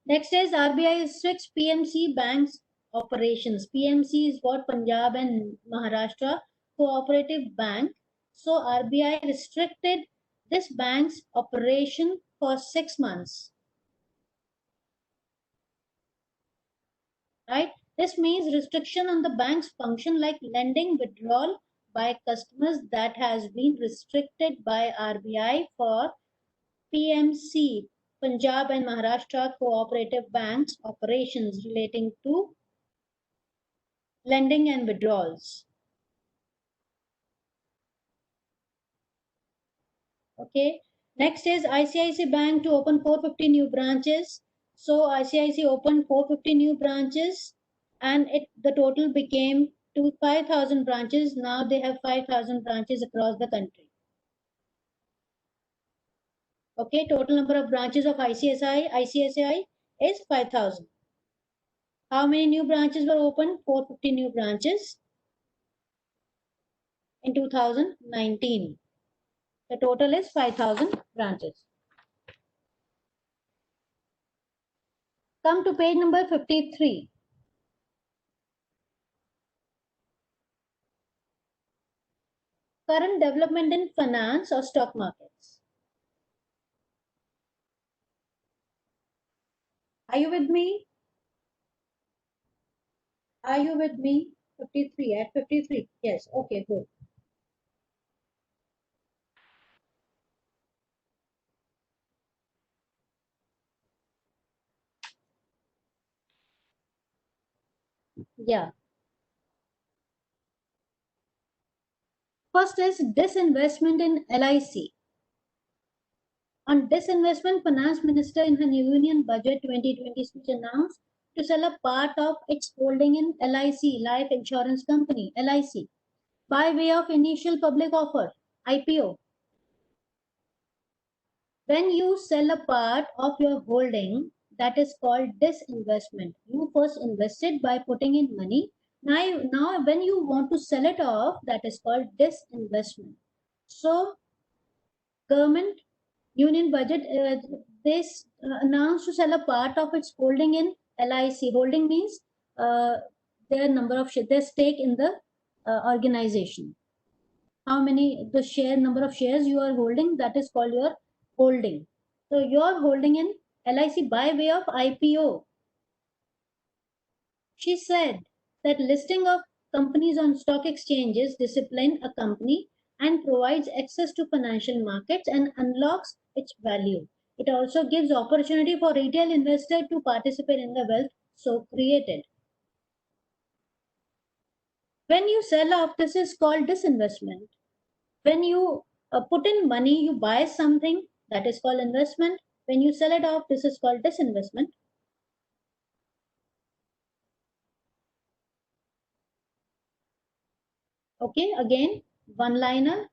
Next is RBI restricts PMC banks operations. PMC is what? Punjab and Maharashtra Cooperative Bank. So RBI restricted this bank's operation for 6 months. Right? This means restriction on the bank's function like lending withdrawal by customers that has been restricted by RBI for PMC, Punjab and Maharashtra Cooperative Banks operations relating to lending and withdrawals. Okay. Next is ICICI Bank to open 450 new branches. So ICICI opened 450 new branches and the total became to 5,000 branches. Now they have 5,000 branches across the country. Okay, total number of branches of ICICI is 5,000. How many new branches were opened? 450 new branches in 2019. The total is 5,000 branches. Come to page number 53. Current development in finance or stock markets. Are you with me? Are you with me? 53, at 53. Yes, okay, good. Yeah. First is disinvestment in LIC. On disinvestment, Finance Minister in her Union Budget 2020 speech announced to sell a part of its holding in LIC, Life Insurance Company, LIC, by way of initial public offer, IPO. When you sell a part of your holding, that is called disinvestment. You first invested by putting in money. Now when you want to sell it off, that is called disinvestment. So government union budget, this announced to sell a part of its holding in LIC. Holding means their their stake in the organization. How many number of shares you are holding, that is called your holding. So you are holding in LIC by way of IPO. She said that listing of companies on stock exchanges discipline a company and provides access to financial markets and unlocks its value. It also gives opportunity for retail investors to participate in the wealth so created. When you sell off, this is called disinvestment. When you put in money, you buy something, that is called investment. When you sell it off, this is called disinvestment. Okay, again, one liner.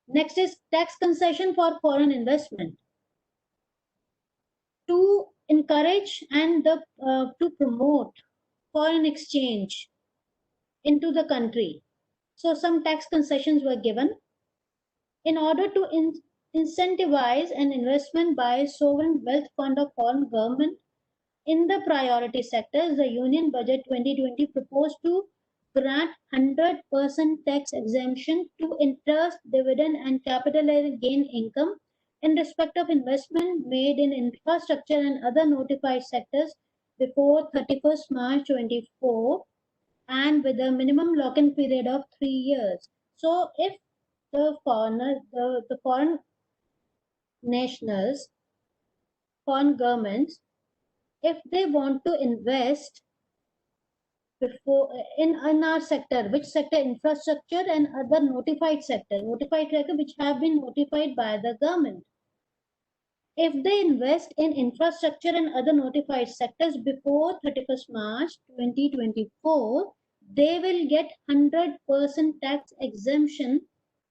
Next is tax concession for foreign investment. To encourage and to promote foreign exchange, into the country. So some tax concessions were given in order to incentivize an investment by sovereign wealth fund of foreign government in the priority sectors. The Union Budget 2020 proposed to grant 100% tax exemption to interest, dividend, and capital gain income in respect of investment made in infrastructure and other notified sectors before 31st March 24, and with a minimum lock-in period of 3 years. So if the foreign nationals, foreign governments, if they want to invest before in our sector, which sector? Infrastructure and other notified sector which have been notified by the government. If they invest in infrastructure and other notified sectors before 31st March 2024, they will get 100% tax exemption.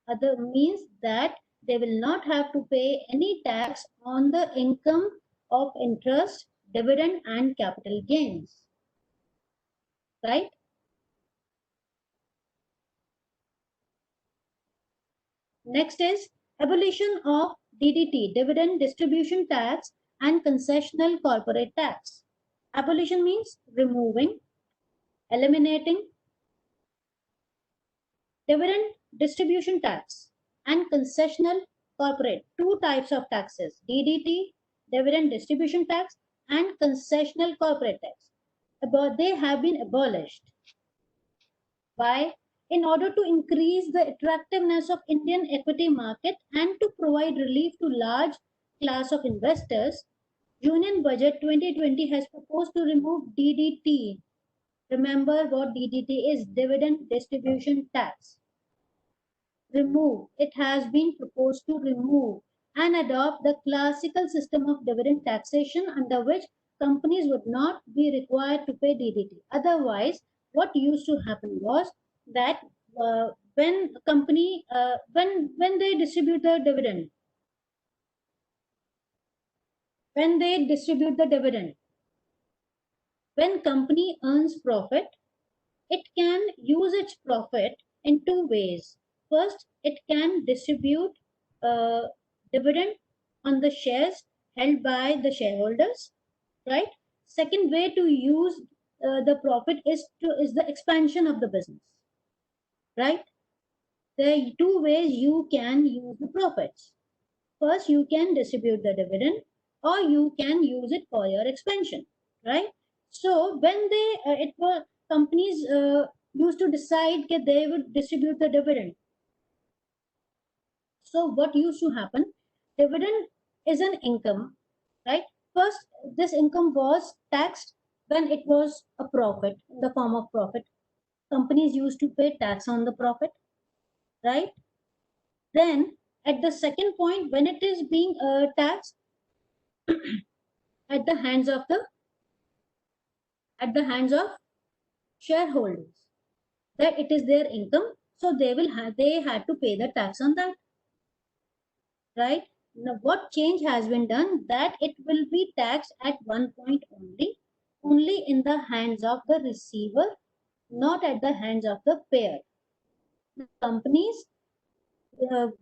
Other means that they will not have to pay any tax on the income of interest, dividend, and capital gains. Right? Next is abolition of DDT, dividend distribution tax, and concessional corporate tax. Abolition means removing, eliminating dividend distribution tax and concessional corporate, two types of taxes, DDT, dividend distribution tax, and concessional corporate tax. They have been abolished. Why? In order to increase the attractiveness of Indian equity market and to provide relief to large class of investors, Union Budget 2020 has proposed to remove DDT. Remember what DDT is, dividend distribution tax. Remove. It has been proposed to remove and adopt the classical system of dividend taxation, under which companies would not be required to pay DDT. Otherwise, what used to happen was that when company when they distribute the dividend, when company earns profit, it can use its profit in two ways. First, it can distribute dividend on the shares held by the shareholders, right? Second way to use the profit is the expansion of the business, right? There are two ways you can use the profits. First, you can distribute the dividend, or you can use it for your expansion, right? So when companies used to decide that they would distribute the dividend. So what used to happen? Dividend is an income, right? First, this income was taxed when it was a profit, in the form of profit. Companies used to pay tax on the profit, right? Then at the second point, when it is being taxed at the hands of shareholders, that it is their income, so they had to pay the tax on that, right? Now what change has been done, that it will be taxed at one point only in the hands of the receiver, not at the hands of the payer. The companies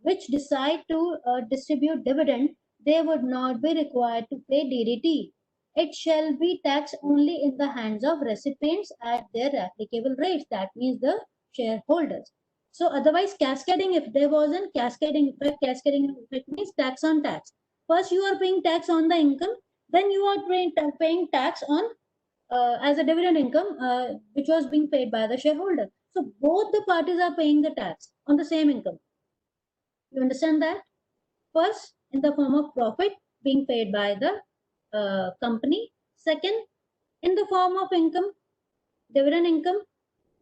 which decide to distribute dividend, they would not be required to pay DDT. It shall be taxed only in the hands of recipients at their applicable rates. That means the shareholders. So otherwise, cascading, if there wasn't cascading effect means tax on tax. First, you are paying tax on the income, then you are paying tax on as a dividend income, which was being paid by the shareholder. So both the parties are paying the tax on the same income. You understand that? First, in the form of profit being paid by the company. Second, in the form of income, dividend income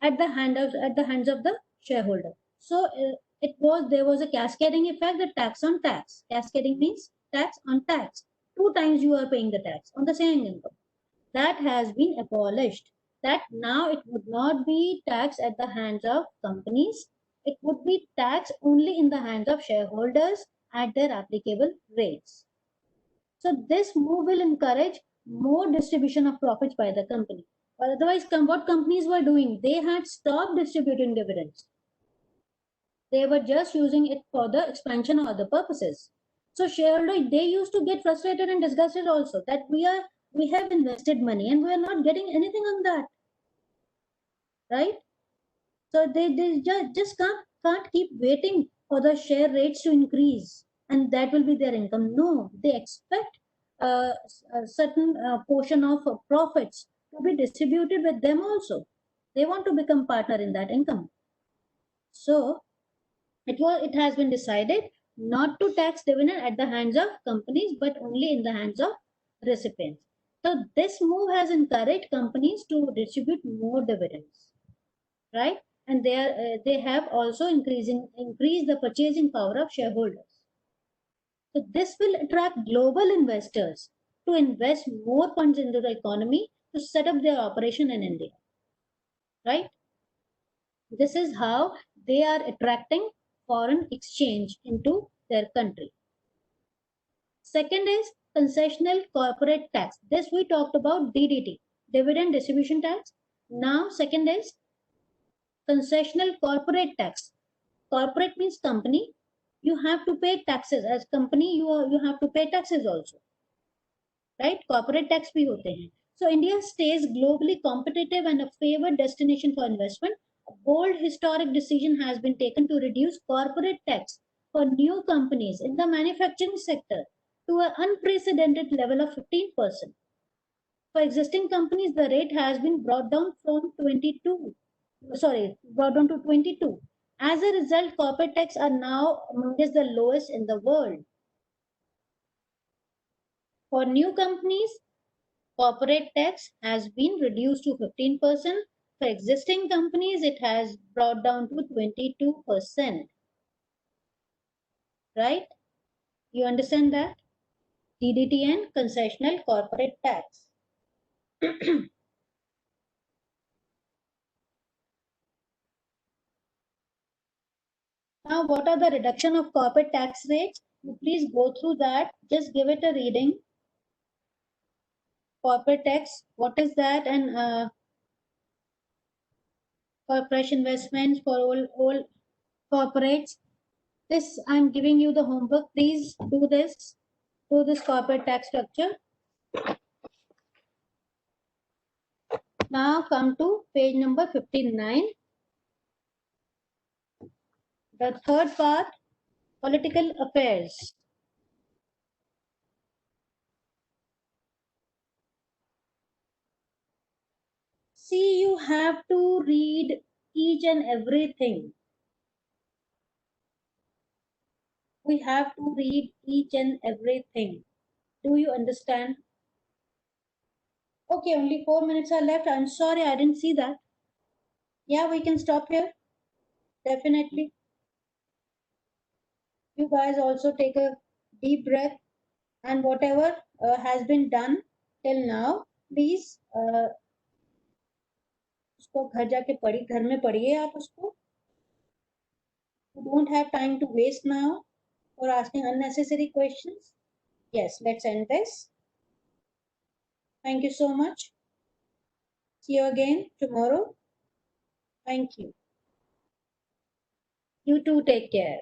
at the hands of the shareholder. So there was a cascading effect, the tax on tax. Cascading means tax on tax. Two times you are paying the tax on the same income. That has been abolished. That now it would not be taxed at the hands of companies. It would be taxed only in the hands of shareholders at their applicable rates. So this move will encourage more distribution of profits by the company. Otherwise, what companies were doing, they had stopped distributing dividends. They were just using it for the expansion or other purposes. So shareholders, they used to get frustrated and disgusted also that we have invested money and we are not getting anything on that, right? So they just can't keep waiting for the share rates to increase and that will be their income. No, they expect a certain portion of profits to be distributed with them also. They want to become partner in that income. So it has been decided not to tax dividend at the hands of companies but only in the hands of recipients. So this move has encouraged companies to distribute more dividends, right? And they have also increased the purchasing power of shareholders. So this will attract global investors to invest more funds into the economy to set up their operation in India, right? This is how they are attracting foreign exchange into their country. Second is concessional corporate tax. This we talked about DDT, dividend distribution tax. Now second is concessional corporate tax. Corporate means company. You have to pay taxes. As company, you have to pay taxes also, right? Corporate tax bhi hote hain. So India stays globally competitive and a favored destination for investment. A bold historic decision has been taken to reduce corporate tax for new companies in the manufacturing sector to an unprecedented level of 15%. For existing companies, the rate has been brought down to 22. As a result, corporate tax are now amongst the lowest in the world. For new companies, corporate tax has been reduced to 15%. For existing companies, it has brought down to 22%. Right? You understand that? DDT and concessional corporate tax. Now, what are the reduction of corporate tax rates? You please go through that. Just give it a reading. Corporate tax, what is that? And for fresh investments, for all corporates. This, I'm giving you the homework. Please do this. Do this corporate tax structure. Now come to page number 59. The third part, political affairs. See, you have to read each and everything. We have to read each and everything. Do you understand? Okay, only 4 minutes are left. I'm sorry, I didn't see that. Yeah, we can stop here. Definitely. You guys also take a deep breath and whatever has been done till now, please उसको घर जाके घर में पढ़िए आप उसको. You don't have time to waste now for asking unnecessary questions. Yes, let's end this. Thank you so much. See you again tomorrow. Thank you. You too, take care.